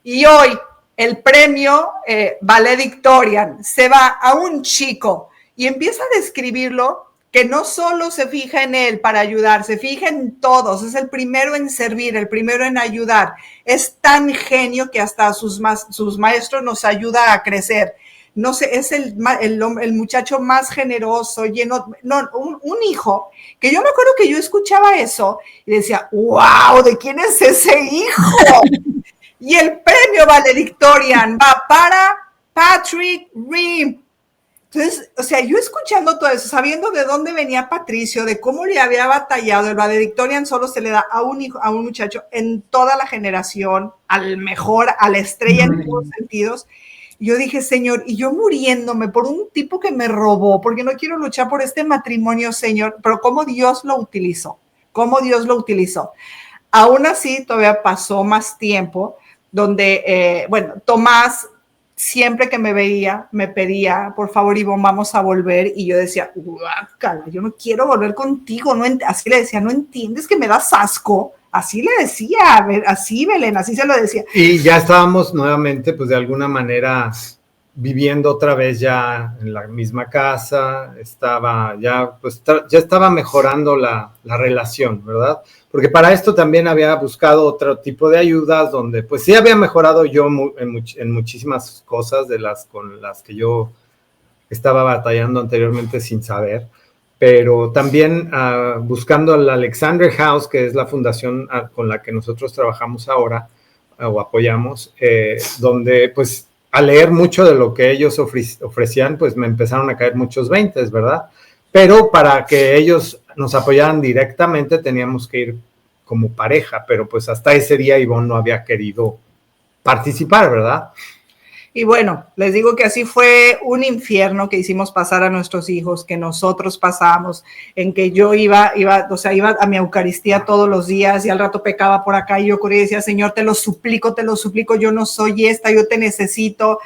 y hoy el premio Valedictorian se va a un chico, y empieza a describirlo, que no solo se fija en él para ayudar, se fija en todos, es el primero en servir, el primero en ayudar, es tan genio que hasta sus maestros nos ayuda a crecer. No sé, es el muchacho más generoso, un hijo, que yo me acuerdo que yo escuchaba eso y decía, wow, ¿de quién es ese hijo? Y el premio Valedictorian va para Patrick Reed. Entonces, o sea, yo escuchando todo eso, sabiendo de dónde venía Patricio, de cómo le había batallado, el Valedictorian solo se le da a un hijo, a un muchacho en toda la generación, al mejor, a la estrella en todos sentidos. Yo dije, Señor, y yo muriéndome por un tipo que me robó, porque no quiero luchar por este matrimonio, Señor, pero cómo Dios lo utilizó. Aún así, todavía pasó más tiempo donde, bueno, Tomás siempre que me veía, me pedía, por favor, Ivonne, vamos a volver. Y yo decía, guácala, yo no quiero volver contigo. No así le decía, no entiendes que me das asco. Así le decía, así Belén, así se lo decía. Y ya estábamos nuevamente, pues de alguna manera, viviendo otra vez ya en la misma casa, estaba ya, pues ya estaba mejorando la relación, ¿verdad? Porque para esto también había buscado otro tipo de ayudas donde pues sí había mejorado yo en muchísimas cosas de las con las que yo estaba batallando anteriormente sin saber, pero también buscando la Alexander House, que es la fundación con la que nosotros trabajamos ahora o apoyamos, donde pues al leer mucho de lo que ellos ofrecían, pues me empezaron a caer muchos veintes, ¿verdad? Pero para que ellos nos apoyaran directamente teníamos que ir como pareja, pero pues hasta ese día Ivonne no había querido participar, ¿verdad? Y bueno, les digo que así fue un infierno que hicimos pasar a nuestros hijos, que nosotros pasamos, en que yo iba a mi Eucaristía todos los días y al rato pecaba por acá y yo corría y decía, Señor, te lo suplico, yo no soy esta, yo te necesito.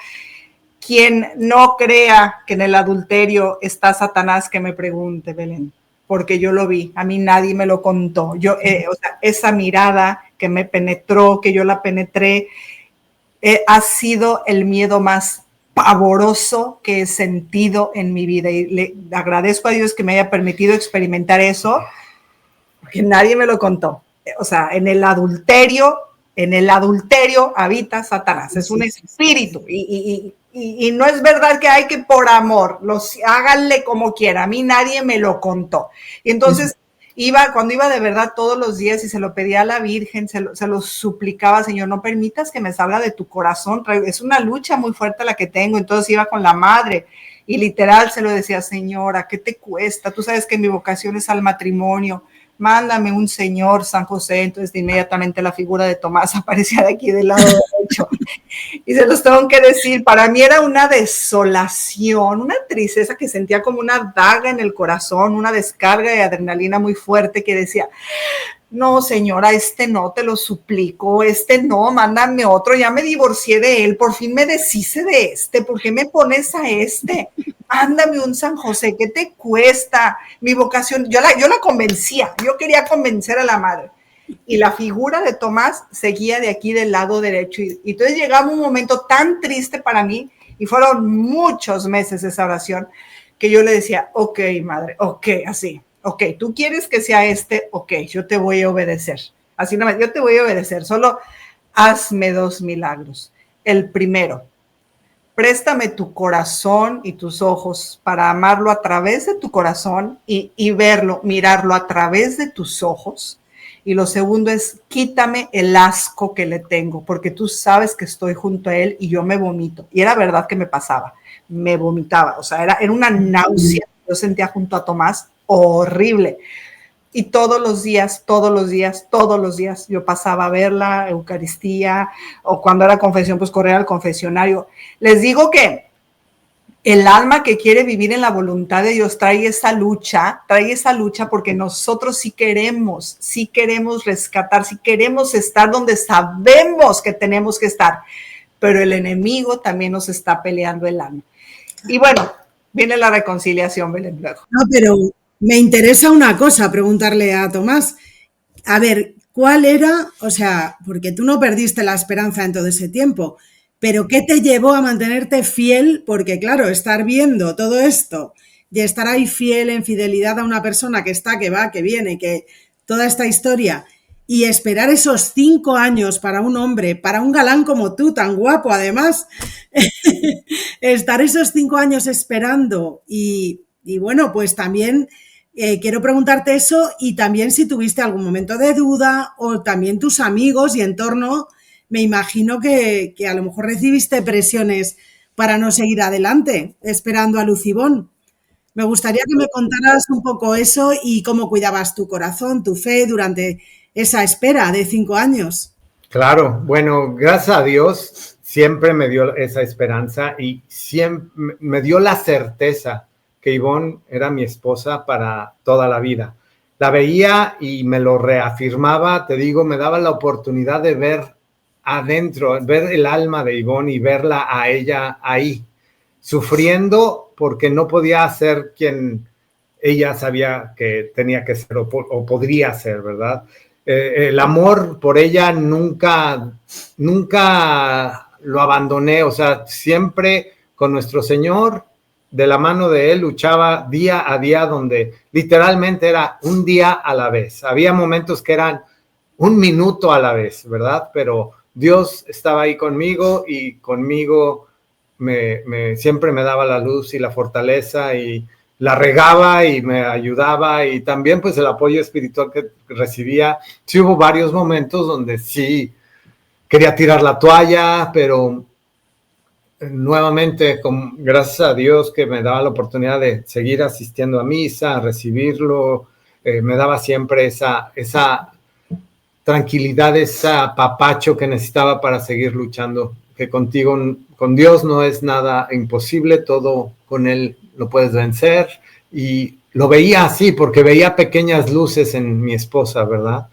Quien no crea que en el adulterio está Satanás, que me pregunte, Belén, porque yo lo vi, a mí nadie me lo contó. Yo, o sea, esa mirada que me penetró, que yo la penetré, ha sido el miedo más pavoroso que he sentido en mi vida y le agradezco a Dios que me haya permitido experimentar eso, porque nadie me lo contó. O sea, en el adulterio habita Satanás, es un espíritu y no es verdad que hay que por amor, háganle como quiera, a mí nadie me lo contó. Y entonces cuando iba de verdad todos los días y se lo pedía a la Virgen, se lo suplicaba, Señor, no permitas que me salga de tu corazón, es una lucha muy fuerte la que tengo. Entonces iba con la madre y literal se lo decía, Señora, ¿qué te cuesta? Tú sabes que mi vocación es al matrimonio, mándame un señor San José. Entonces inmediatamente la figura de Tomás aparecía de aquí del lado derecho. Y se los tengo que decir, para mí era una desolación, una tristeza que sentía como una daga en el corazón, una descarga de adrenalina muy fuerte que decía, no, señora, no, te lo suplico, no, mándame otro, ya me divorcié de él, por fin me deshice de ¿por qué me pones a Mándame un San José, ¿qué te cuesta? Mi vocación, yo la convencía, yo quería convencer a la madre. Y la figura de Tomás seguía de aquí del lado derecho. Y entonces llegaba un momento tan triste para mí, y fueron muchos meses esa oración, que yo le decía, ok, madre, ok, así, ok, tú quieres que sea ok, yo te voy a obedecer. Así nomás, yo te voy a obedecer, solo hazme 2 milagros. El primero, préstame tu corazón y tus ojos para amarlo a través de tu corazón y verlo, mirarlo a través de tus ojos. Y lo segundo es, quítame el asco que le tengo, porque tú sabes que estoy junto a él y yo me vomito. Y era verdad que me pasaba, me vomitaba, o sea, era una náusea. Yo sentía junto a Tomás horrible. Y todos los días, yo pasaba a ver la Eucaristía, o cuando era confesión, pues correr al confesionario. Les digo que el alma que quiere vivir en la voluntad de Dios trae esa lucha porque nosotros sí queremos rescatar, sí queremos estar donde sabemos que tenemos que estar, pero el enemigo también nos está peleando el alma. Y bueno, viene la reconciliación, Belén, luego. No, pero me interesa una cosa, preguntarle a Tomás. A ver, ¿cuál era? O sea, porque tú no perdiste la esperanza en todo ese tiempo, pero ¿qué te llevó a mantenerte fiel? Porque claro, estar viendo todo esto y estar ahí fiel en fidelidad a una persona que está, que va, que viene, que toda esta historia, y esperar esos 5 años para un hombre, para un galán como tú, tan guapo además, estar esos 5 años esperando y bueno, pues también quiero preguntarte eso, y también si tuviste algún momento de duda, o también tus amigos y entorno. Me imagino que a lo mejor recibiste presiones para no seguir adelante esperando a Lucibón. Me gustaría que me contaras un poco eso y cómo cuidabas tu corazón, tu fe durante esa espera de 5 años. Claro, bueno, gracias a Dios siempre me dio esa esperanza y siempre me dio la certeza que Ivonne era mi esposa para toda la vida. la veía y me lo reafirmaba, te digo, me daba la oportunidad de ver adentro, ver el alma de Ivonne y verla a ella ahí, sufriendo porque no podía ser quien ella sabía que tenía que ser o podría ser, ¿verdad? El amor por ella nunca lo abandoné, o sea, siempre con nuestro Señor, de la mano de Él, luchaba día a día, donde literalmente era un día a la vez. Había momentos que eran un minuto a la vez, ¿verdad? Pero Dios estaba ahí conmigo y conmigo siempre me daba la luz y la fortaleza y la regaba y me ayudaba, y también pues el apoyo espiritual que recibía. Sí hubo varios momentos donde sí quería tirar la toalla, pero nuevamente, gracias a Dios que me daba la oportunidad de seguir asistiendo a misa, a recibirlo, me daba siempre esa tranquilidad, ese apapacho que necesitaba para seguir luchando, que contigo, con Dios no es nada imposible, todo con Él lo puedes vencer. Y lo veía así porque veía pequeñas luces en mi esposa, ¿verdad?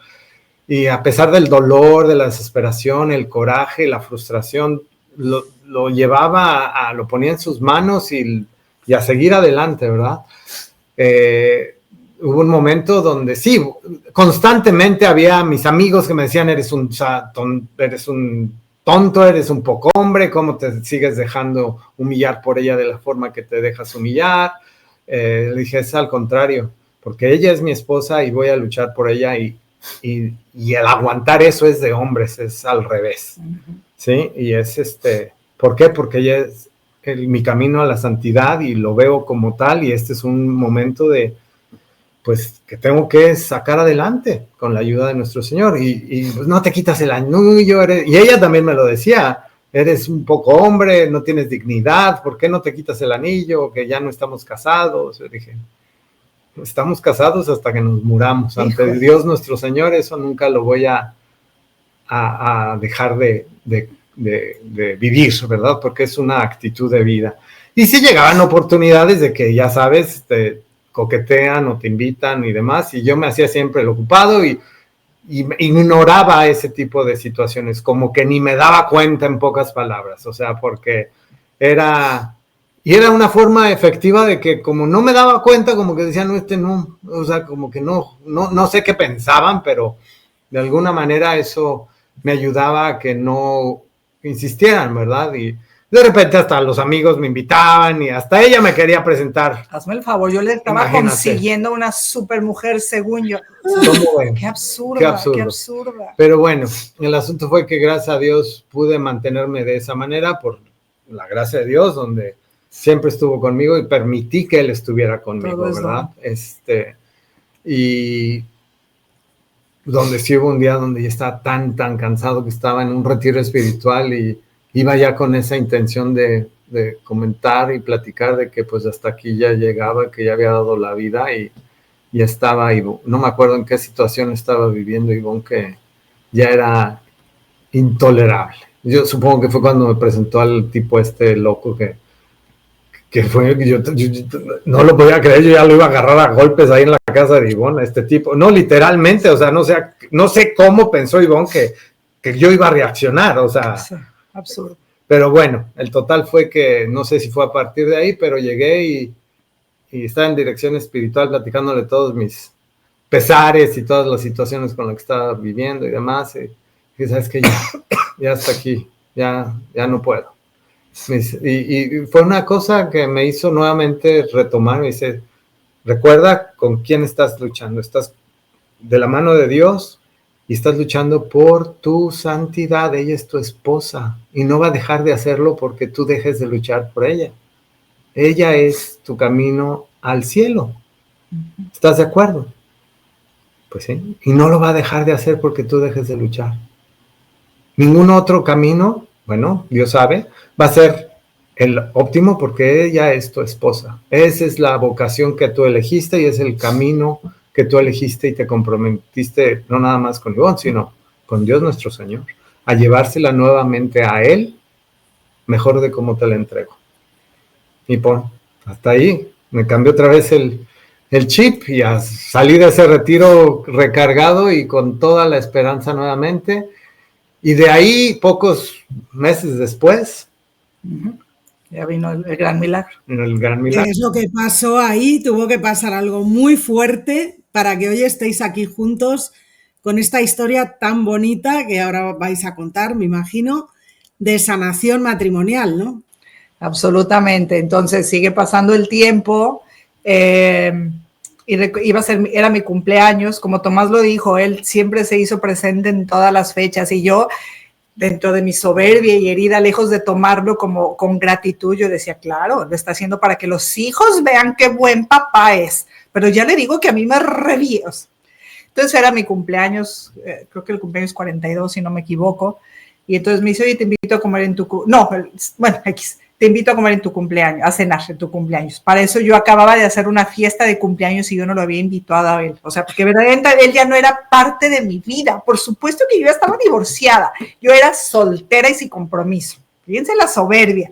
Y a pesar del dolor, de la desesperación, el coraje, la frustración, lo llevaba lo ponía en sus manos y a seguir adelante, ¿verdad? Hubo un momento donde sí, constantemente había mis amigos que me decían, eres un tonto, eres un poco hombre, ¿cómo te sigues dejando humillar por ella de la forma que te dejas humillar? Le dije, es al contrario, porque ella es mi esposa y voy a luchar por ella, y el aguantar eso es de hombres, es al revés, ¿sí? Y es ¿por qué? Porque ella es mi camino a la santidad y lo veo como tal, y este es un momento pues que tengo que sacar adelante con la ayuda de nuestro Señor, y pues, no te quitas el anillo, y ella también me lo decía, eres un poco hombre, no tienes dignidad, ¿por qué no te quitas el anillo? Que ya no estamos casados. Yo dije, estamos casados hasta que nos muramos, ante Dios nuestro Señor, eso nunca lo voy a dejar de vivir, ¿verdad? Porque es una actitud de vida. Y si llegaban oportunidades de que, ya sabes, coquetean o te invitan y demás, y yo me hacía siempre el ocupado y ignoraba ese tipo de situaciones, como que ni me daba cuenta, en pocas palabras, o sea, porque era una forma efectiva de que, como no me daba cuenta, como que decían, no, o sea, como que no sé qué pensaban, pero de alguna manera eso me ayudaba a que no insistieran, ¿verdad? Y de repente hasta los amigos me invitaban y hasta ella me quería presentar. Hazme el favor, yo le estaba consiguiendo una super mujer, según yo. Qué absurda, qué absurda. Pero bueno, el asunto fue que gracias a Dios pude mantenerme de esa manera, por la gracia de Dios, donde siempre estuvo conmigo y permití que Él estuviera conmigo, ¿verdad? Y donde sí hubo un día donde ya estaba tan cansado, que estaba en un retiro espiritual y iba ya con esa intención de comentar y platicar de que pues hasta aquí ya llegaba, que ya había dado la vida, y estaba, no me acuerdo en qué situación estaba viviendo Ivonne, que ya era intolerable. Yo supongo que fue cuando me presentó al tipo loco que fue, yo no lo podía creer, yo ya lo iba a agarrar a golpes ahí en la casa de Ivonne, a este tipo. No, literalmente, o sea, no sé cómo pensó Ivonne que yo iba a reaccionar, o sea. Sí, absurdo. Pero bueno, el total fue que, no sé si fue a partir de ahí, pero llegué y estaba en dirección espiritual platicándole todos mis pesares y todas las situaciones con las que estaba viviendo y demás. Y sabes que ya hasta aquí, ya no puedo. Y fue una cosa que me hizo nuevamente retomar. Me dice, recuerda con quién estás luchando. Estás de la mano de Dios y estás luchando por tu santidad. Ella es tu esposa y no va a dejar de hacerlo porque tú dejes de luchar por ella. Ella es tu camino al cielo. ¿Estás de acuerdo? Pues sí. Y no lo va a dejar de hacer porque tú dejes de luchar. Ningún otro camino, bueno, Dios sabe, va a ser el óptimo porque ella es tu esposa. Esa es la vocación que tú elegiste y es el camino que tú elegiste y te comprometiste no nada más con Ivonne, sino con Dios nuestro Señor, a llevársela nuevamente a Él, mejor de cómo te la entrego. Y hasta ahí me cambió otra vez el el chip y a salir de ese retiro recargado y con toda la esperanza nuevamente. Y de ahí, pocos meses después, ya vino el gran milagro. El gran milagro. ¿Qué es lo que pasó ahí? Tuvo que pasar algo muy fuerte para que hoy estéis aquí juntos con esta historia tan bonita que ahora vais a contar, me imagino, de sanación matrimonial, ¿no? Absolutamente. Entonces sigue pasando el tiempo y era mi cumpleaños. Como Tomás lo dijo, él siempre se hizo presente en todas las fechas y yo, dentro de mi soberbia y herida, lejos de tomarlo como con gratitud, yo decía, claro, lo está haciendo para que los hijos vean qué buen papá es. Pero ya le digo que a mí me revió. Entonces era mi cumpleaños, creo que el cumpleaños 42, si no me equivoco. Y entonces me dice, oye, te invito a comer en tu... te invito a comer en tu cumpleaños, a cenar en tu cumpleaños. Para eso yo acababa de hacer una fiesta de cumpleaños y yo no lo había invitado a él. O sea, porque verdaderamente él ya no era parte de mi vida. Por supuesto que yo ya estaba divorciada. Yo era soltera y sin compromiso. Fíjense la soberbia.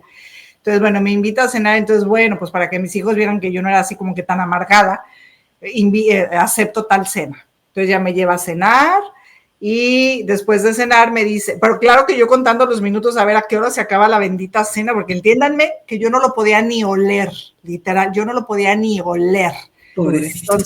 Entonces, bueno, me invita a cenar. Entonces, bueno, pues para que mis hijos vieran que yo no era así como que tan amargada, acepto tal cena. Entonces ya me lleva a cenar. Y después de cenar me dice, pero claro que yo contando los minutos a ver a qué hora se acaba la bendita cena, porque entiéndanme que yo no lo podía ni oler, literal, yo no lo podía ni oler. Pobrecito.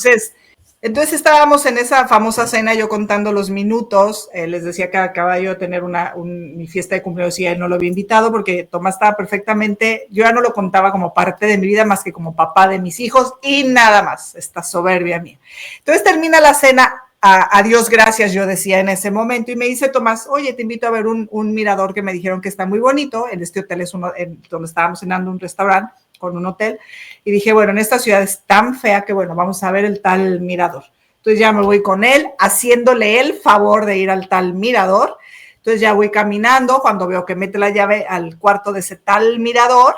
Entonces estábamos en esa famosa cena, yo contando los minutos, les decía que acababa yo de tener mi fiesta de cumpleaños y él no lo había invitado porque Tomás estaba perfectamente, yo ya no lo contaba como parte de mi vida más que como papá de mis hijos y nada más, esta soberbia mía. Entonces termina la cena. A Dios gracias, yo decía en ese momento, y me dice Tomás, oye, te invito a ver un mirador que me dijeron que está muy bonito, en este hotel es donde estábamos cenando, un restaurante con un hotel, y dije, bueno, en esta ciudad es tan fea que bueno, vamos a ver el tal mirador. Entonces ya me voy con él, haciéndole el favor de ir al tal mirador. Entonces ya voy caminando, cuando veo que mete la llave al cuarto de ese tal mirador.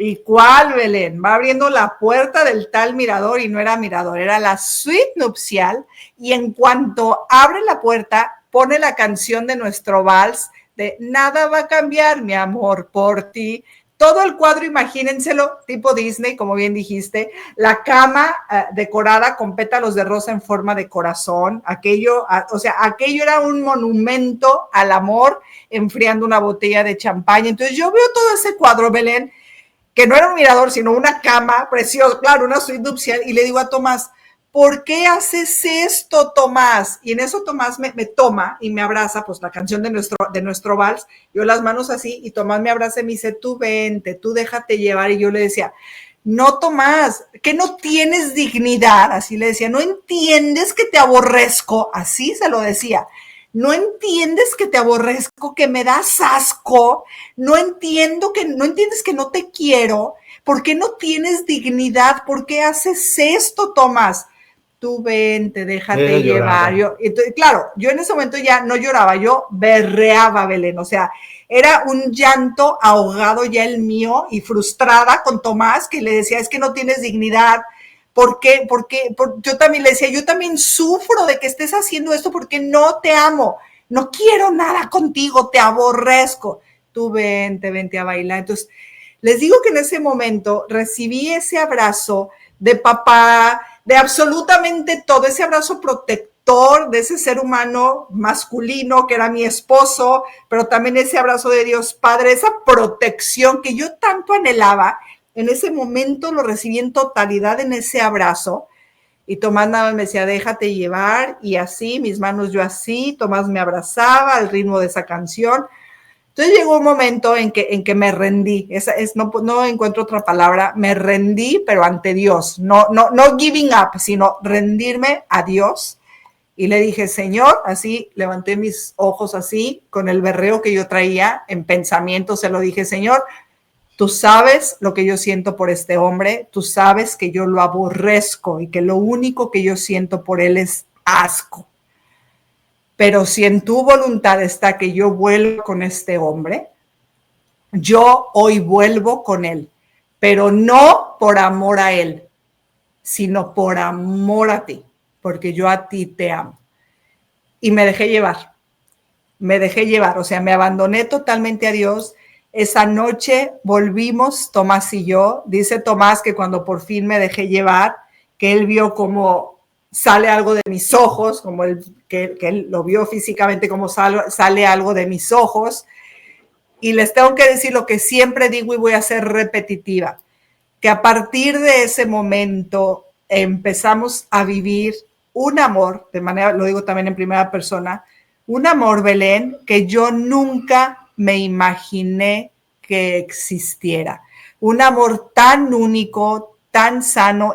¿Y cuál, Belén? Va abriendo la puerta del tal mirador y no era mirador, era la suite nupcial. Y en cuanto abre la puerta, pone la canción de nuestro vals de Nada va a cambiar, mi amor, por ti. Todo el cuadro, imagínenselo, tipo Disney, como bien dijiste, la cama decorada con pétalos de rosa en forma de corazón, aquello era un monumento al amor, enfriando una botella de champaña. Entonces yo veo todo ese cuadro, Belén, que no era un mirador, sino una cama preciosa, claro, una suite nupcial, y le digo a Tomás, ¿por qué haces esto, Tomás? Y en eso Tomás me toma y me abraza, pues la canción de nuestro vals, yo las manos así, y Tomás me abraza y me dice, tú vente, tú déjate llevar, y yo le decía, no, Tomás, que no tienes dignidad, así le decía, no entiendes que te aborrezco, así se lo decía, no entiendes que te aborrezco, que me das asco, no entiendes que no te quiero, ¿por qué no tienes dignidad? ¿Por qué haces esto, Tomás? Tú vente, déjate llevar. Claro, yo en ese momento ya no lloraba, yo berreaba, Belén, o sea, era un llanto ahogado ya el mío y frustrada con Tomás, que le decía, es que no tienes dignidad. ¿Por qué? Yo también le decía, yo también sufro de que estés haciendo esto porque no te amo, no quiero nada contigo, te aborrezco. Tú vente a bailar. Entonces, les digo que en ese momento recibí ese abrazo de papá, de absolutamente todo, ese abrazo protector de ese ser humano masculino que era mi esposo, pero también ese abrazo de Dios Padre, esa protección que yo tanto anhelaba. En ese momento lo recibí en totalidad en ese abrazo y Tomás nada más me decía, déjate llevar, y así, mis manos yo así, Tomás me abrazaba al ritmo de esa canción. Entonces llegó un momento en que me rendí, no encuentro otra palabra, me rendí, pero ante Dios, no giving up, sino rendirme a Dios. Y le dije, Señor, así, levanté mis ojos así, con el berreo que yo traía en pensamiento, se lo dije, Señor, tú sabes lo que yo siento por este hombre, tú sabes que yo lo aborrezco y que lo único que yo siento por él es asco. Pero si en tu voluntad está que yo vuelva con este hombre, yo hoy vuelvo con él, pero no por amor a él, sino por amor a ti, porque yo a ti te amo. Y me dejé llevar, o sea, me abandoné totalmente a Dios. Esa noche volvimos, Tomás y yo. Dice Tomás que cuando por fin me dejé llevar, que él vio como sale algo de mis ojos, como que él lo vio físicamente, como sale algo de mis ojos. Y les tengo que decir lo que siempre digo y voy a ser repetitiva, que a partir de ese momento empezamos a vivir un amor, de manera, lo digo también en primera persona, un amor, Belén, que yo nunca me imaginé que existiera. Un amor tan único, tan sano,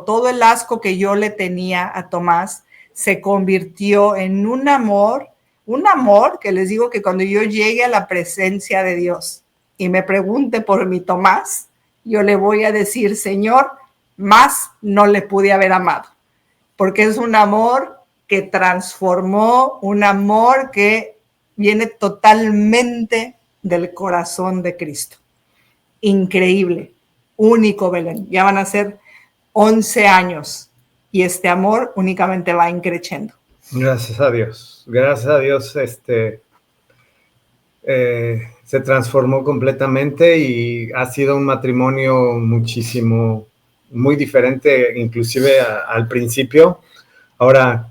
todo el asco que yo le tenía a Tomás se convirtió en un amor que les digo que cuando yo llegue a la presencia de Dios y me pregunte por mi Tomás, yo le voy a decir, Señor, más no le pude haber amado, porque es un amor que transformó, un amor que viene totalmente del corazón de Cristo. Increíble, único, Belén. Ya van a ser 11 años y este amor únicamente va increciendo. Gracias a Dios. Gracias a Dios, se transformó completamente y ha sido un matrimonio muy diferente, inclusive al principio. Ahora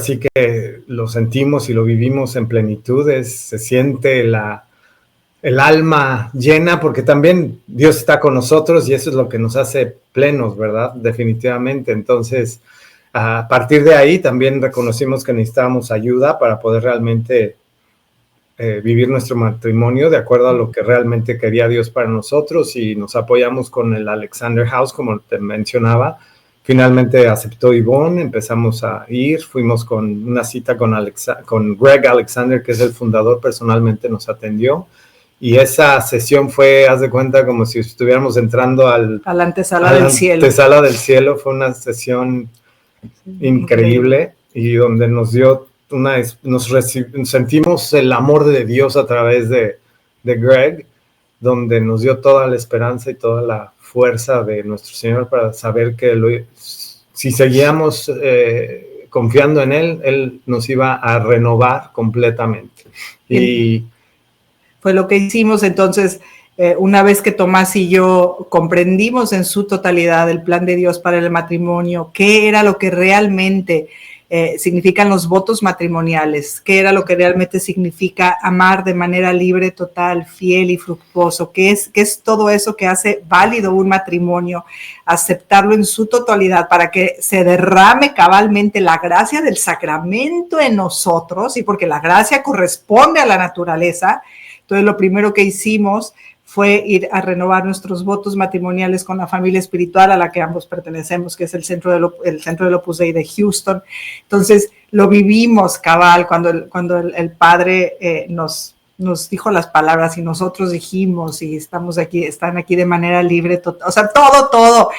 sí que lo sentimos y lo vivimos en plenitud. Se siente el alma llena, porque también Dios está con nosotros y eso es lo que nos hace plenos, ¿verdad? Definitivamente. Entonces, a partir de ahí también reconocimos que necesitábamos ayuda para poder realmente vivir nuestro matrimonio de acuerdo a lo que realmente quería Dios para nosotros, y nos apoyamos con el Alexander House, como te mencionaba. Finalmente aceptó Ivonne, empezamos a ir, fuimos con una cita con Greg Alexander, que es el fundador, personalmente nos atendió. Y esa sesión fue, haz de cuenta, como si estuviéramos entrando a la antesala del cielo. Antesala del cielo. Fue una sesión increíble y donde nos dio sentimos el amor de Dios a través de Greg, donde nos dio toda la esperanza y toda la fuerza de nuestro Señor para saber que si seguíamos confiando en Él nos iba a renovar completamente. Y fue lo que hicimos. Entonces, una vez que Tomás y yo comprendimos en su totalidad el plan de Dios para el matrimonio, qué era lo que realmente significan los votos matrimoniales, qué era lo que realmente significa amar de manera libre, total, fiel y fructuoso, qué es todo eso que hace válido un matrimonio, aceptarlo en su totalidad para que se derrame cabalmente la gracia del sacramento en nosotros, y porque la gracia corresponde a la naturaleza. Entonces, lo primero que hicimos fue ir a renovar nuestros votos matrimoniales con la familia espiritual a la que ambos pertenecemos, que es el centro del Opus Dei de Houston. Entonces, lo vivimos cabal cuando el padre nos dijo las palabras y nosotros dijimos, y están aquí de manera libre, o sea, todo.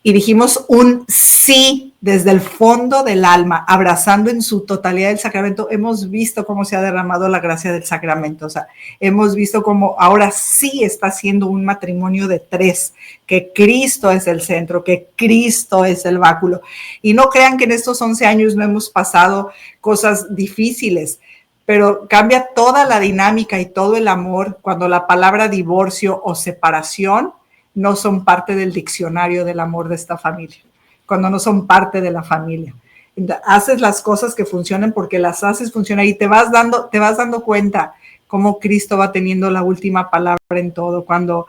Y dijimos un sí desde el fondo del alma, abrazando en su totalidad el sacramento. Hemos visto cómo se ha derramado la gracia del sacramento. O sea, hemos visto cómo ahora sí está siendo un matrimonio de tres, que Cristo es el centro, que Cristo es el báculo. Y no crean que en estos 11 años no hemos pasado cosas difíciles, pero cambia toda la dinámica y todo el amor cuando la palabra divorcio o separación no son parte del diccionario del amor de esta familia, cuando no son parte de la familia. Haces las cosas que funcionan porque las haces funcionar y te vas dando cuenta cómo Cristo va teniendo la última palabra en todo. Cuando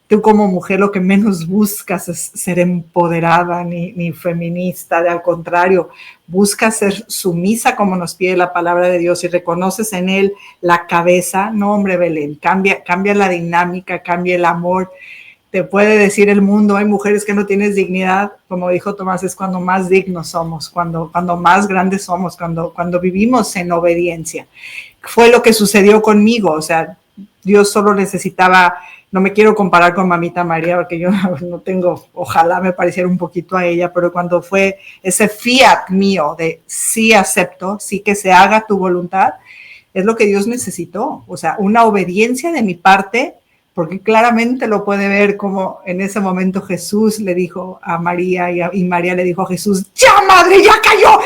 tú como mujer lo que menos buscas es ser empoderada ni feminista, al contrario, buscas ser sumisa como nos pide la palabra de Dios y reconoces en Él la cabeza. No, hombre, Belén, cambia la dinámica, cambia el amor. Te puede decir el mundo, hay mujeres que no tienes dignidad, como dijo Tomás, es cuando más dignos somos, cuando más grandes somos, cuando vivimos en obediencia. Fue lo que sucedió conmigo, o sea, Dios solo necesitaba, no me quiero comparar con Mamita María, porque yo no tengo, ojalá me pareciera un poquito a ella, pero cuando fue ese fiat mío de sí acepto, sí que se haga tu voluntad, es lo que Dios necesitó, o sea, una obediencia de mi parte, porque claramente lo puede ver como en ese momento Jesús le dijo a María y María le dijo a Jesús, ¡ya madre, ya cayó,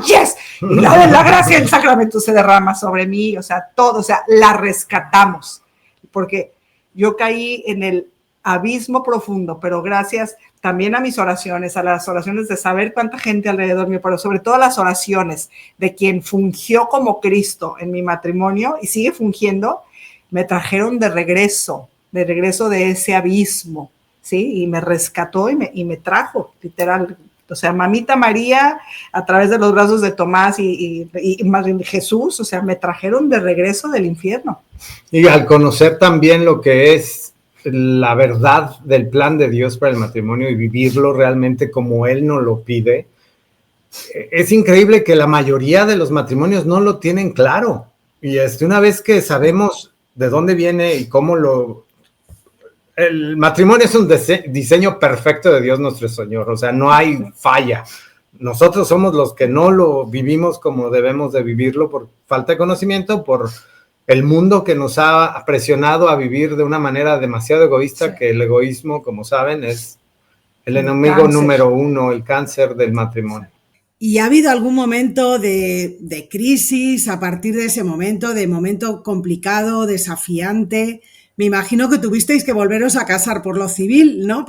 yes! Y la gracia del sacramento se derrama sobre mí, o sea, todo, o sea, la rescatamos, porque yo caí en el abismo profundo, pero gracias también a mis oraciones, a las oraciones de saber cuánta gente alrededor mío, pero sobre todo las oraciones de quien fungió como Cristo en mi matrimonio y sigue fungiendo, me trajeron de regreso de ese abismo, ¿sí? Y me rescató y me trajo, literal. O sea, Mamita María, a través de los brazos de Tomás y más bien Jesús, o sea, me trajeron de regreso del infierno. Y al conocer también lo que es la verdad del plan de Dios para el matrimonio y vivirlo realmente como Él nos lo pide, es increíble que la mayoría de los matrimonios no lo tienen claro. Y una vez que sabemos de dónde viene y cómo el matrimonio es un diseño perfecto de Dios nuestro Señor, o sea, no hay falla. Nosotros somos los que no lo vivimos como debemos de vivirlo por falta de conocimiento, por el mundo que nos ha presionado a vivir de una manera demasiado egoísta, que el egoísmo, como saben, es el enemigo número uno, el cáncer del matrimonio. ¿Y ha habido algún momento de crisis a partir de ese momento, de momento complicado, desafiante? Me imagino que tuvisteis que volveros a casar por lo civil, ¿no?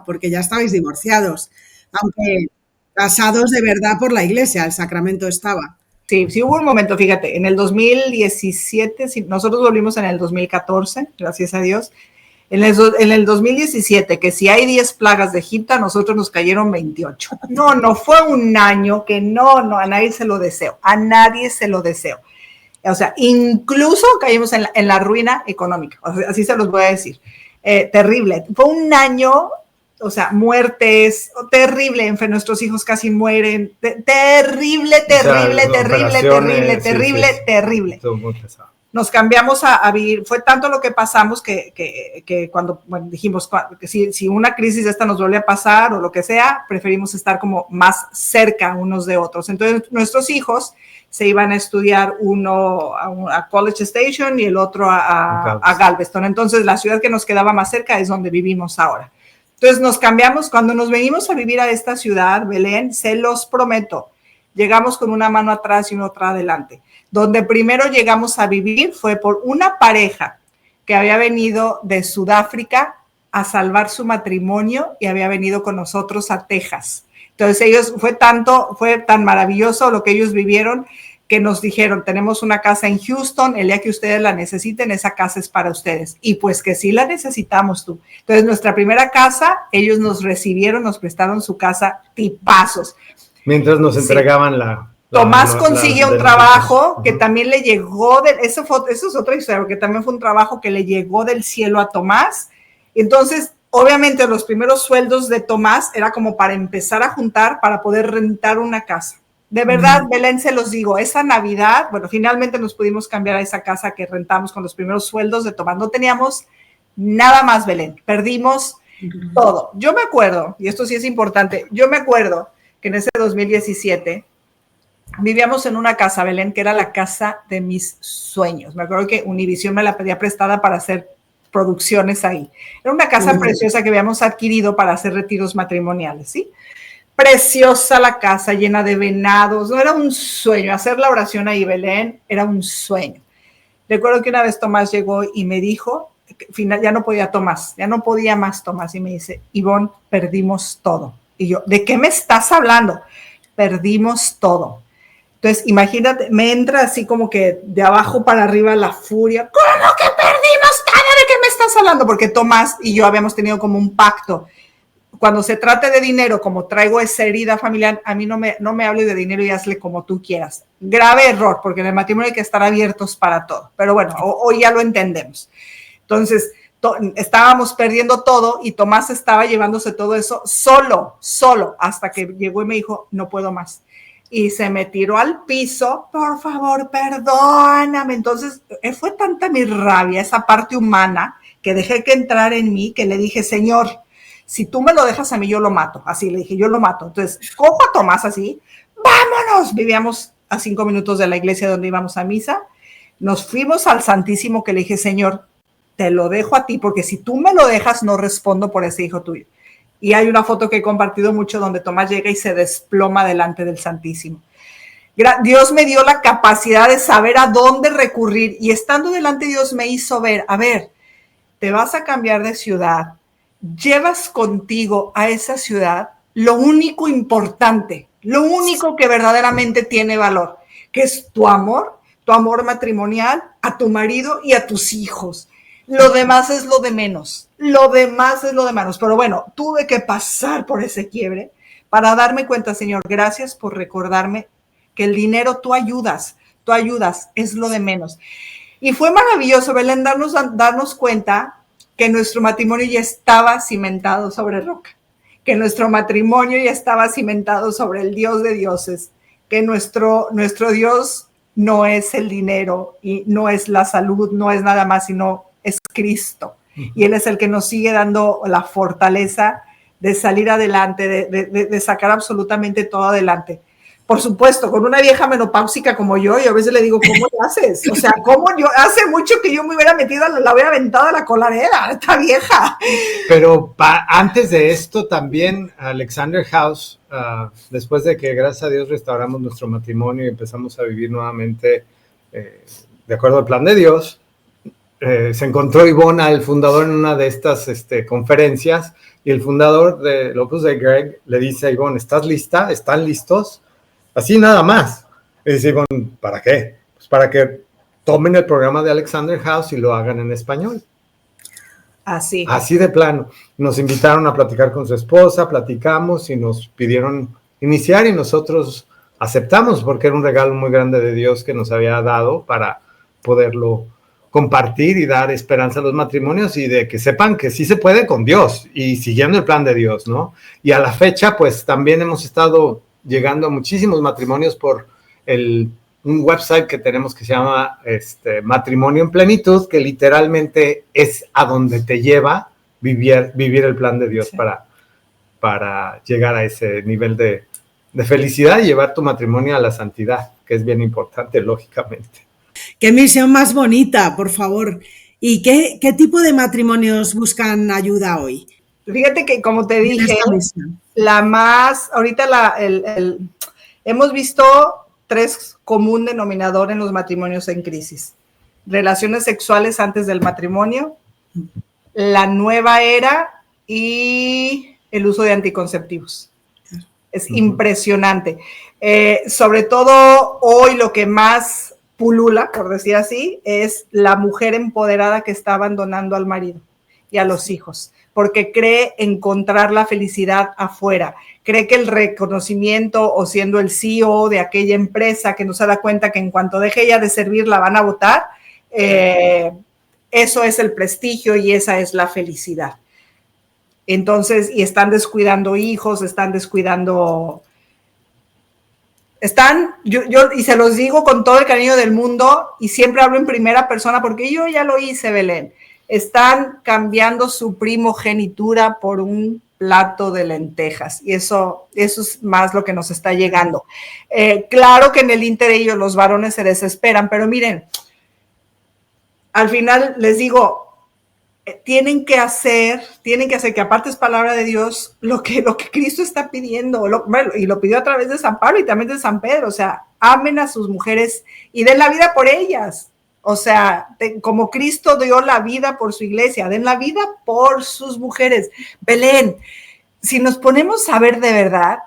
Porque ya estabais divorciados, aunque casados de verdad por la iglesia, el sacramento estaba. Sí, sí hubo un momento, fíjate, en el 2017, nosotros volvimos en el 2014, gracias a Dios. En el 2017, que si hay 10 plagas de Egipto, a nosotros nos cayeron 28. No fue un año que no, a nadie se lo deseo, O sea, incluso caímos en la ruina económica, o sea, así se los voy a decir. Terrible, fue un año, o sea, muertes, terrible, nuestros hijos casi mueren, terrible. Nos cambiamos a vivir, fue tanto lo que pasamos que cuando dijimos que si una crisis de esta nos vuelve a pasar o lo que sea, preferimos estar como más cerca unos de otros. Entonces nuestros hijos se iban a estudiar, uno a College Station y el otro a Galveston. Entonces la ciudad que nos quedaba más cerca es donde vivimos ahora. Entonces nos cambiamos, cuando nos venimos a vivir a esta ciudad, Belén, se los prometo, llegamos con una mano atrás y una otra adelante. Donde primero llegamos a vivir fue por una pareja que había venido de Sudáfrica a salvar su matrimonio y había venido con nosotros a Texas. Entonces fue tan maravilloso lo que ellos vivieron que nos dijeron, tenemos una casa en Houston, el día que ustedes la necesiten, esa casa es para ustedes. Y pues que sí la necesitamos tú. Entonces nuestra primera casa, ellos nos recibieron, nos prestaron su casa, tipazos. Mientras nos entregaban Tomás consigue un trabajo que también le llegó, eso es otra historia, que también fue un trabajo que le llegó del cielo a Tomás. Entonces, obviamente los primeros sueldos de Tomás era como para empezar a juntar para poder rentar una casa. De verdad, Belén, se los digo, esa Navidad, bueno, finalmente nos pudimos cambiar a esa casa que rentamos con los primeros sueldos de Tomás. No teníamos nada más, Belén, perdimos todo. Yo me acuerdo, y esto sí es importante, yo me acuerdo que en ese 2017 vivíamos en una casa, Belén, que era la casa de mis sueños. Me acuerdo que Univision me la pedía prestada para hacer producciones ahí. Era una casa preciosa que habíamos adquirido para hacer retiros matrimoniales, ¿sí? Preciosa la casa, llena de venados. No, era un sueño. Hacer la oración ahí, Belén, era un sueño. Recuerdo que una vez Tomás llegó y me dijo, ya no podía más Tomás, y me dice, Ivonne, perdimos todo. Y yo, ¿de qué me estás hablando? Perdimos todo. Entonces, imagínate, me entra así como que de abajo para arriba la furia. ¿Cómo que perdimos todo? ¿De qué me estás hablando? Porque Tomás y yo habíamos tenido como un pacto. Cuando se trate de dinero, como traigo esa herida familiar, a mí no me hables de dinero y hazle como tú quieras. Grave error, porque en el matrimonio hay que estar abiertos para todo. Pero bueno, hoy ya lo entendemos. Entonces, estábamos perdiendo todo y Tomás estaba llevándose todo eso solo, hasta que llegó y me dijo, no puedo más. Y se me tiró al piso, por favor, perdóname. Entonces, fue tanta mi rabia, esa parte humana, que dejé que entrar en mí, que le dije, Señor, si tú me lo dejas a mí, yo lo mato. Así le dije, yo lo mato. Entonces, cojo a Tomás así, vámonos. Vivíamos a 5 minutos de la iglesia donde íbamos a misa. Nos fuimos al Santísimo, que le dije, Señor, te lo dejo a ti, porque si tú me lo dejas, no respondo por ese hijo tuyo. Y hay una foto que he compartido mucho donde Tomás llega y se desploma delante del Santísimo. Dios me dio la capacidad de saber a dónde recurrir, y estando delante de Dios me hizo ver, a ver, te vas a cambiar de ciudad, llevas contigo a esa ciudad lo único importante, lo único que verdaderamente tiene valor, que es tu amor matrimonial a tu marido y a tus hijos. Lo demás es lo de menos, lo demás es lo de menos. Pero bueno, tuve que pasar por ese quiebre para darme cuenta, Señor, gracias por recordarme que el dinero tú ayudas, es lo de menos. Y fue maravilloso, Belén, darnos cuenta que nuestro matrimonio ya estaba cimentado sobre roca, que nuestro matrimonio ya estaba cimentado sobre el Dios de dioses, que nuestro Dios no es el dinero y no es la salud, no es nada más, sino es Cristo. Y Él es el que nos sigue dando la fortaleza de salir adelante, de sacar absolutamente todo adelante. Por supuesto, con una vieja menopáusica como yo a veces le digo, ¿cómo lo haces? O sea, ¿cómo yo? Hace mucho que yo me hubiera metido, la hubiera aventado a la coladera, esta vieja. Pero antes de esto también, Alexander House, después de que, gracias a Dios, restauramos nuestro matrimonio y empezamos a vivir nuevamente de acuerdo al plan de Dios, se encontró Ivona, el fundador, en una de estas conferencias, y el fundador de Opus Dei, Greg, le dice a Ivona, ¿estás lista? ¿Están listos? Así nada más. Y dice, bueno, ¿para qué? Pues para que tomen el programa de Alexander House y lo hagan en español. Así. Así de plano. Nos invitaron a platicar con su esposa, platicamos y nos pidieron iniciar y nosotros aceptamos porque era un regalo muy grande de Dios que nos había dado para poderlo compartir y dar esperanza a los matrimonios y de que sepan que sí se puede con Dios y siguiendo el plan de Dios, ¿no? Y a la fecha, pues también hemos estado llegando a muchísimos matrimonios por un website que tenemos que se llama Matrimonio en Plenitud, que literalmente es a donde te lleva vivir el plan de Dios, sí, para llegar a ese nivel de felicidad y llevar tu matrimonio a la santidad, que es bien importante, lógicamente. Qué misión más bonita, por favor. ¿Y qué tipo de matrimonios buscan ayuda hoy? Fíjate que, como te dije, hemos visto 3 común denominador en los matrimonios en crisis: relaciones sexuales antes del matrimonio, la nueva era y el uso de anticonceptivos. Es impresionante. Sobre todo hoy lo que más pulula, por decir así, es la mujer empoderada que está abandonando al marido y a los hijos, porque cree encontrar la felicidad afuera, cree que el reconocimiento o siendo el CEO de aquella empresa que no se da cuenta que en cuanto deje ella de servir la van a votar, eso es el prestigio y esa es la felicidad. Entonces, y están descuidando hijos, están descuidando... y se los digo con todo el cariño del mundo y siempre hablo en primera persona porque yo ya lo hice, Belén. Están cambiando su primogenitura por un plato de lentejas y eso es más lo que nos está llegando. Claro que en el ínter ellos, los varones, se desesperan, pero miren, al final les digo, tienen que hacer que aparte es palabra de Dios lo que Cristo está pidiendo, y lo pidió a través de San Pablo y también de San Pedro, o sea, amen a sus mujeres y den la vida por ellas. O sea, como Cristo dio la vida por su iglesia, den la vida por sus mujeres. Belén, si nos ponemos a ver de verdad,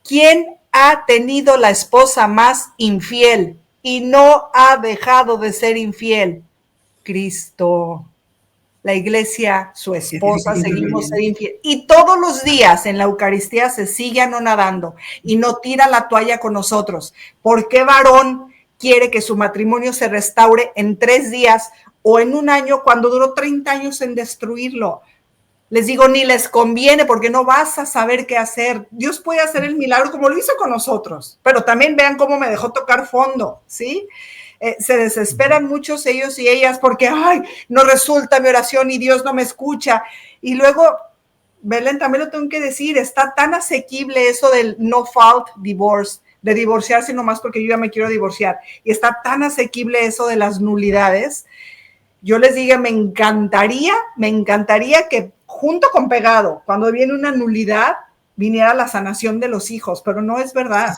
¿quién ha tenido la esposa más infiel y no ha dejado de ser infiel? Cristo. La iglesia, su esposa, seguimos ser infiel. Y todos los días en la Eucaristía se sigue anonadando y no tira la toalla con nosotros. ¿Por qué varón quiere que su matrimonio se restaure en 3 días o en 1 año cuando duró 30 años en destruirlo? Les digo, ni les conviene porque no vas a saber qué hacer. Dios puede hacer el milagro como lo hizo con nosotros, pero también vean cómo me dejó tocar fondo, ¿sí? Se desesperan muchos ellos y ellas porque, ay, no resulta mi oración y Dios no me escucha. Y luego, Belén, también lo tengo que decir, está tan asequible eso del no fault divorce, de divorciarse nomás porque yo ya me quiero divorciar. Y está tan asequible eso de las nulidades. Yo les digo, me encantaría que junto con pegado, cuando viene una nulidad, viniera la sanación de los hijos, pero no es verdad.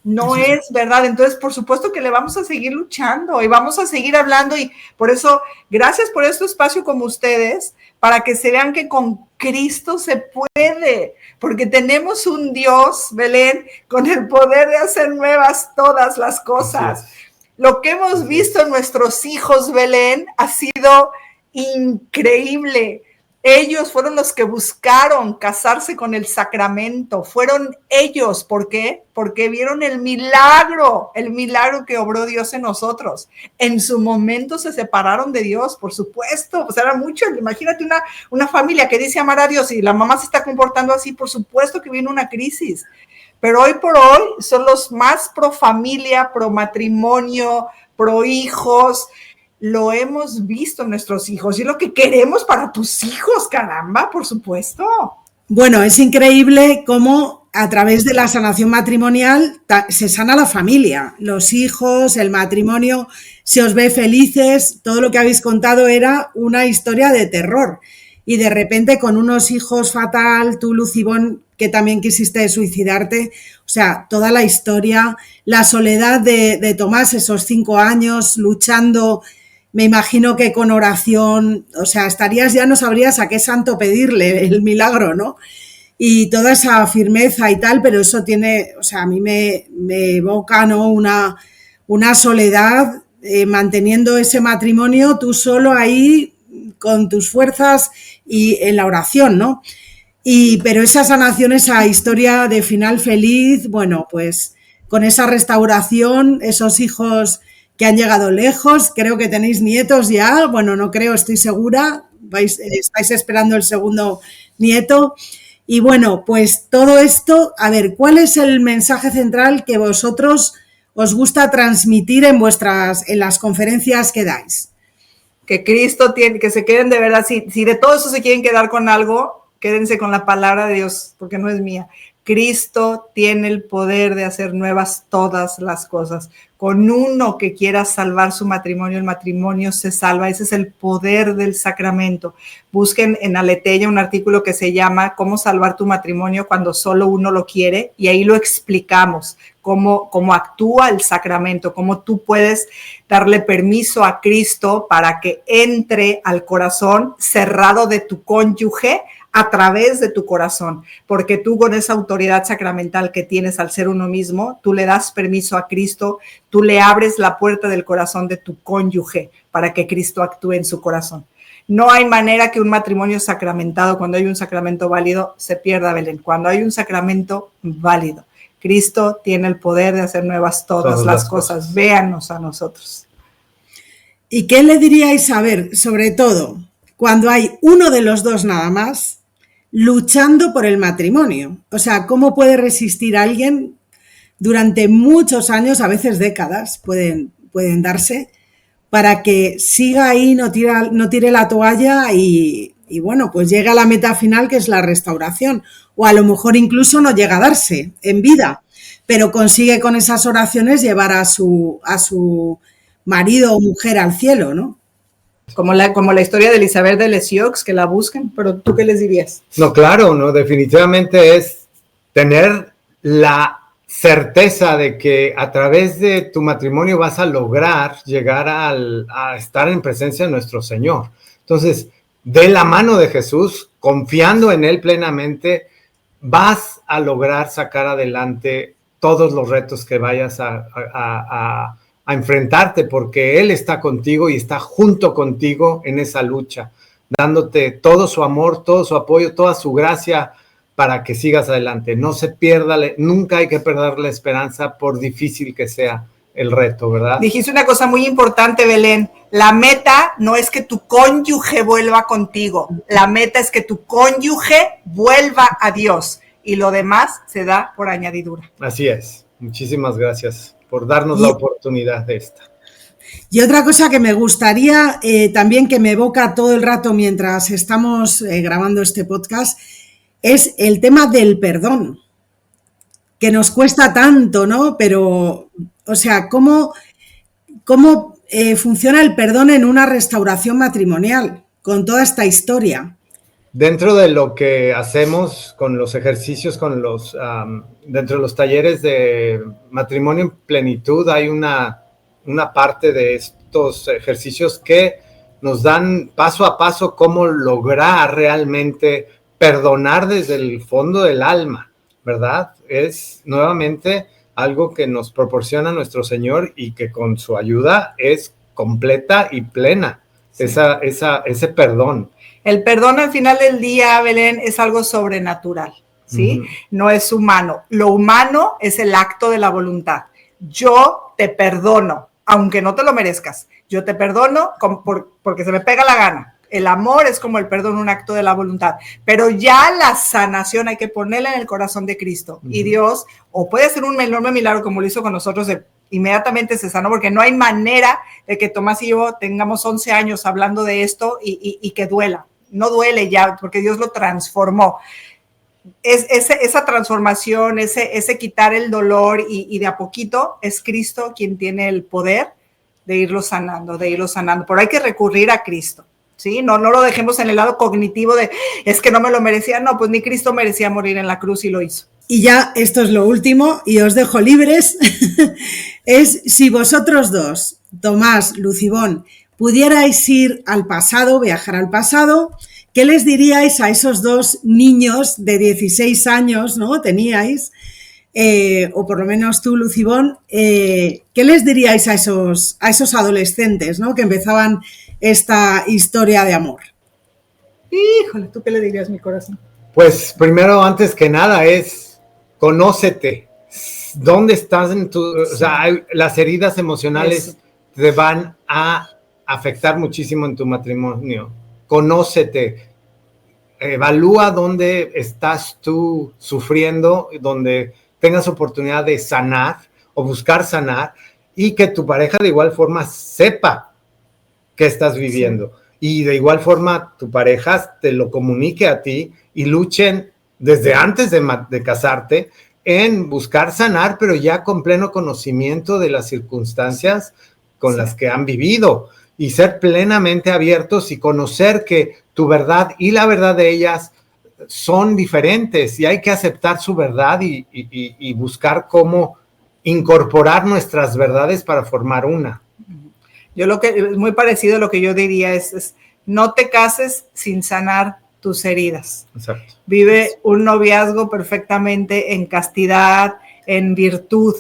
No es verdad. Entonces, por supuesto que le vamos a seguir luchando y vamos a seguir hablando y por eso, gracias por este espacio como ustedes, para que se vean que con Cristo se puede, porque tenemos un Dios, Belén, con el poder de hacer nuevas todas las cosas. Lo que hemos visto en nuestros hijos, Belén, ha sido increíble. Ellos fueron los que buscaron casarse con el sacramento. Fueron ellos. ¿Por qué? Porque vieron el milagro que obró Dios en nosotros. En su momento se separaron de Dios, por supuesto. Pues era mucho. Imagínate una familia que dice amar a Dios y la mamá se está comportando así, por supuesto que viene una crisis. Pero hoy por hoy son los más pro familia, pro matrimonio, pro hijos. Lo hemos visto en nuestros hijos y lo que queremos para tus hijos, caramba, por supuesto. Bueno, es increíble cómo a través de la sanación matrimonial se sana la familia, los hijos, el matrimonio, se os ve felices. Todo lo que habéis contado era una historia de terror y de repente con unos hijos fatal, tú, Lucibón, que también quisiste suicidarte, o sea, toda la historia, la soledad de Tomás, esos 5 años luchando. Me imagino que con oración, o sea, estarías ya, no sabrías a qué santo pedirle el milagro, ¿no? Y toda esa firmeza y tal, pero eso tiene, o sea, a mí me evoca, ¿no? Una soledad, manteniendo ese matrimonio tú solo ahí con tus fuerzas y en la oración, ¿no? Pero esa sanación, esa historia de final feliz, bueno, pues con esa restauración, esos hijos que han llegado lejos, creo que tenéis nietos ya, bueno, no creo, estoy segura, estáis esperando el segundo nieto, y bueno, pues todo esto, a ver, ¿cuál es el mensaje central que vosotros os gusta transmitir en las conferencias que dais? Que Cristo tiene, que se queden de verdad, si de todo eso se quieren quedar con algo, quédense con la palabra de Dios, porque no es mía. Cristo tiene el poder de hacer nuevas todas las cosas. Con uno que quiera salvar su matrimonio, el matrimonio se salva. Ese es el poder del sacramento. Busquen en Aleteia un artículo que se llama ¿Cómo salvar tu matrimonio cuando solo uno lo quiere? Y ahí lo explicamos, cómo actúa el sacramento, cómo tú puedes darle permiso a Cristo para que entre al corazón cerrado de tu cónyuge a través de tu corazón, porque tú con esa autoridad sacramental que tienes al ser uno mismo, tú le das permiso a Cristo, tú le abres la puerta del corazón de tu cónyuge para que Cristo actúe en su corazón. No hay manera que un matrimonio sacramentado, cuando hay un sacramento válido, se pierda, Belén. Cuando hay un sacramento válido, Cristo tiene el poder de hacer nuevas todas las cosas. Véanos a nosotros. ¿Y qué le diríais, a ver, sobre todo, cuando hay uno de los dos nada más luchando por el matrimonio? O sea, ¿cómo puede resistir alguien durante muchos años, a veces décadas, pueden darse, para que siga ahí, no tire la toalla y bueno, pues llega a la meta final, que es la restauración? O a lo mejor incluso no llega a darse en vida, pero consigue con esas oraciones llevar a su marido o mujer al cielo, ¿no? Como la historia de Elizabeth de Lisieux, que la busquen, pero ¿tú qué les dirías? No, claro, no, definitivamente es tener la certeza de que a través de tu matrimonio vas a lograr llegar a estar en presencia de nuestro Señor. Entonces, de la mano de Jesús, confiando en Él plenamente, vas a lograr sacar adelante todos los retos que vayas a enfrentarte, porque Él está contigo y está junto contigo en esa lucha, dándote todo su amor, todo su apoyo, toda su gracia para que sigas adelante. No se pierda, nunca hay que perder la esperanza, por difícil que sea el reto, ¿verdad? Dijiste una cosa muy importante, Belén. La meta no es que tu cónyuge vuelva contigo. La meta es que tu cónyuge vuelva a Dios. Y lo demás se da por añadidura. Así es. Muchísimas gracias por darnos la oportunidad de esta. Y otra cosa que me gustaría también, que me evoca todo el rato mientras estamos grabando este podcast, es el tema del perdón, que nos cuesta tanto, ¿no? Pero, o sea, ¿cómo funciona el perdón en una restauración matrimonial con toda esta historia? Dentro de lo que hacemos con los ejercicios, dentro de los talleres de matrimonio en plenitud, hay una parte de estos ejercicios que nos dan paso a paso cómo lograr realmente perdonar desde el fondo del alma, ¿verdad? Es nuevamente algo que nos proporciona nuestro Señor y que con su ayuda es completa y plena, sí. Ese perdón. El perdón al final del día, Belén, es algo sobrenatural, ¿sí? Uh-huh. No es humano. Lo humano es el acto de la voluntad. Yo te perdono, aunque no te lo merezcas. Yo te perdono porque se me pega la gana. El amor es como el perdón, un acto de la voluntad. Pero ya la sanación hay que ponerla en el corazón de Cristo. Uh-huh. Y Dios, o puede hacer un enorme milagro como lo hizo con nosotros, inmediatamente se sanó, porque no hay manera de que Tomás y yo tengamos 11 años hablando de esto y que duela. No duele ya, porque Dios lo transformó. Esa transformación, ese quitar el dolor y de a poquito es Cristo quien tiene el poder de irlo sanando. Pero hay que recurrir a Cristo. ¿Sí? No lo dejemos en el lado cognitivo de, es que no me lo merecía. No, pues ni Cristo merecía morir en la cruz y lo hizo. Y ya, esto es lo último, y os dejo libres, es si vosotros dos, Tomás, Lucibón, pudierais ir al pasado, viajar al pasado, ¿qué les diríais a esos dos niños de 16 años, ¿no? Teníais, o por lo menos tú, Lucibón, ¿qué les diríais a esos adolescentes, ¿no? Que empezaban esta historia de amor? Híjole, ¿tú qué le dirías, mi corazón? Pues primero, antes que nada, es conócete. ¿Dónde estás en tu...? O sea, las heridas emocionales te van a afectar muchísimo en tu matrimonio. Conócete. Evalúa dónde estás tú sufriendo, donde tengas oportunidad de sanar o buscar sanar, y que tu pareja de igual forma sepa que estás viviendo. Sí. Y de igual forma tu pareja te lo comunique a ti y luchen desde antes de casarte en buscar sanar, pero ya con pleno conocimiento de las circunstancias con las que han vivido, y ser plenamente abiertos y conocer que tu verdad y la verdad de ellas son diferentes, y hay que aceptar su verdad y buscar cómo incorporar nuestras verdades para formar una. Yo lo que es muy parecido a lo que yo diría es no te cases sin sanar tus heridas. Exacto. Vive un noviazgo perfectamente en castidad, en virtud.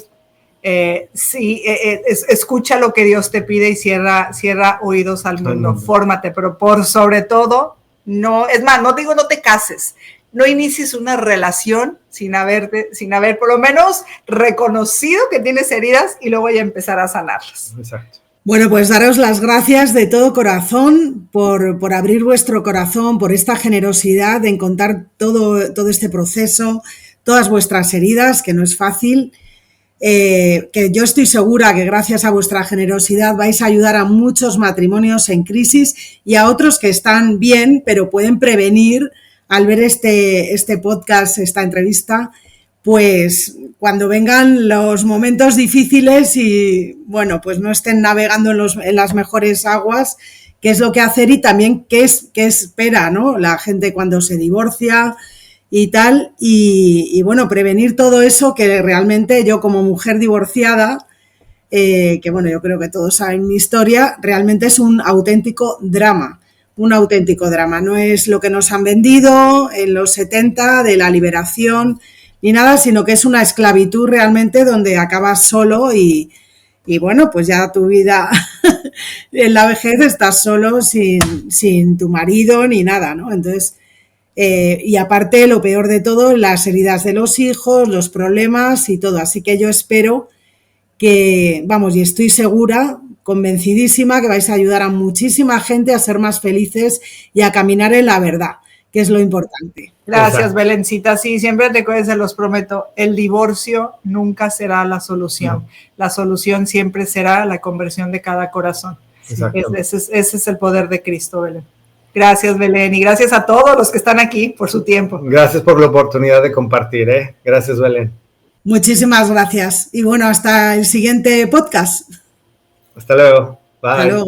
Escucha lo que Dios te pide y cierra oídos al mundo. Fórmate, pero por sobre todo, no digo no te cases. No inicies una relación sin haber por lo menos reconocido que tienes heridas y luego ya empezar a sanarlas. Exacto. Bueno, pues daros las gracias de todo corazón por abrir vuestro corazón, por esta generosidad en contar todo este proceso, todas vuestras heridas, que no es fácil, que yo estoy segura que gracias a vuestra generosidad vais a ayudar a muchos matrimonios en crisis y a otros que están bien, pero pueden prevenir al ver este podcast, esta entrevista, pues cuando vengan los momentos difíciles y, bueno, pues no estén navegando en las mejores aguas, qué es lo que hacer y también qué espera, ¿no? La gente cuando se divorcia y tal, y bueno, prevenir todo eso que realmente yo como mujer divorciada, que bueno, yo creo que todos saben mi historia, realmente es un auténtico drama, no es lo que nos han vendido en los 70 de la liberación, ni nada, sino que es una esclavitud realmente donde acabas solo y bueno, pues ya tu vida en la vejez estás solo sin tu marido ni nada, ¿no? Entonces, y aparte lo peor de todo, las heridas de los hijos, los problemas y todo. Así que yo espero que, vamos, y estoy segura, convencidísima, que vais a ayudar a muchísima gente a ser más felices y a caminar en la verdad, que es lo importante. Gracias, exacto. Belencita. Sí, siempre recuerden, se los prometo, el divorcio nunca será la solución. No. La solución siempre será la conversión de cada corazón. Ese es el poder de Cristo, Belén. Gracias, Belén, y gracias a todos los que están aquí por su tiempo. Gracias por la oportunidad de compartir, ¿eh? Gracias, Belén. Muchísimas gracias. Y bueno, hasta el siguiente podcast. Hasta luego. Bye. Hasta luego.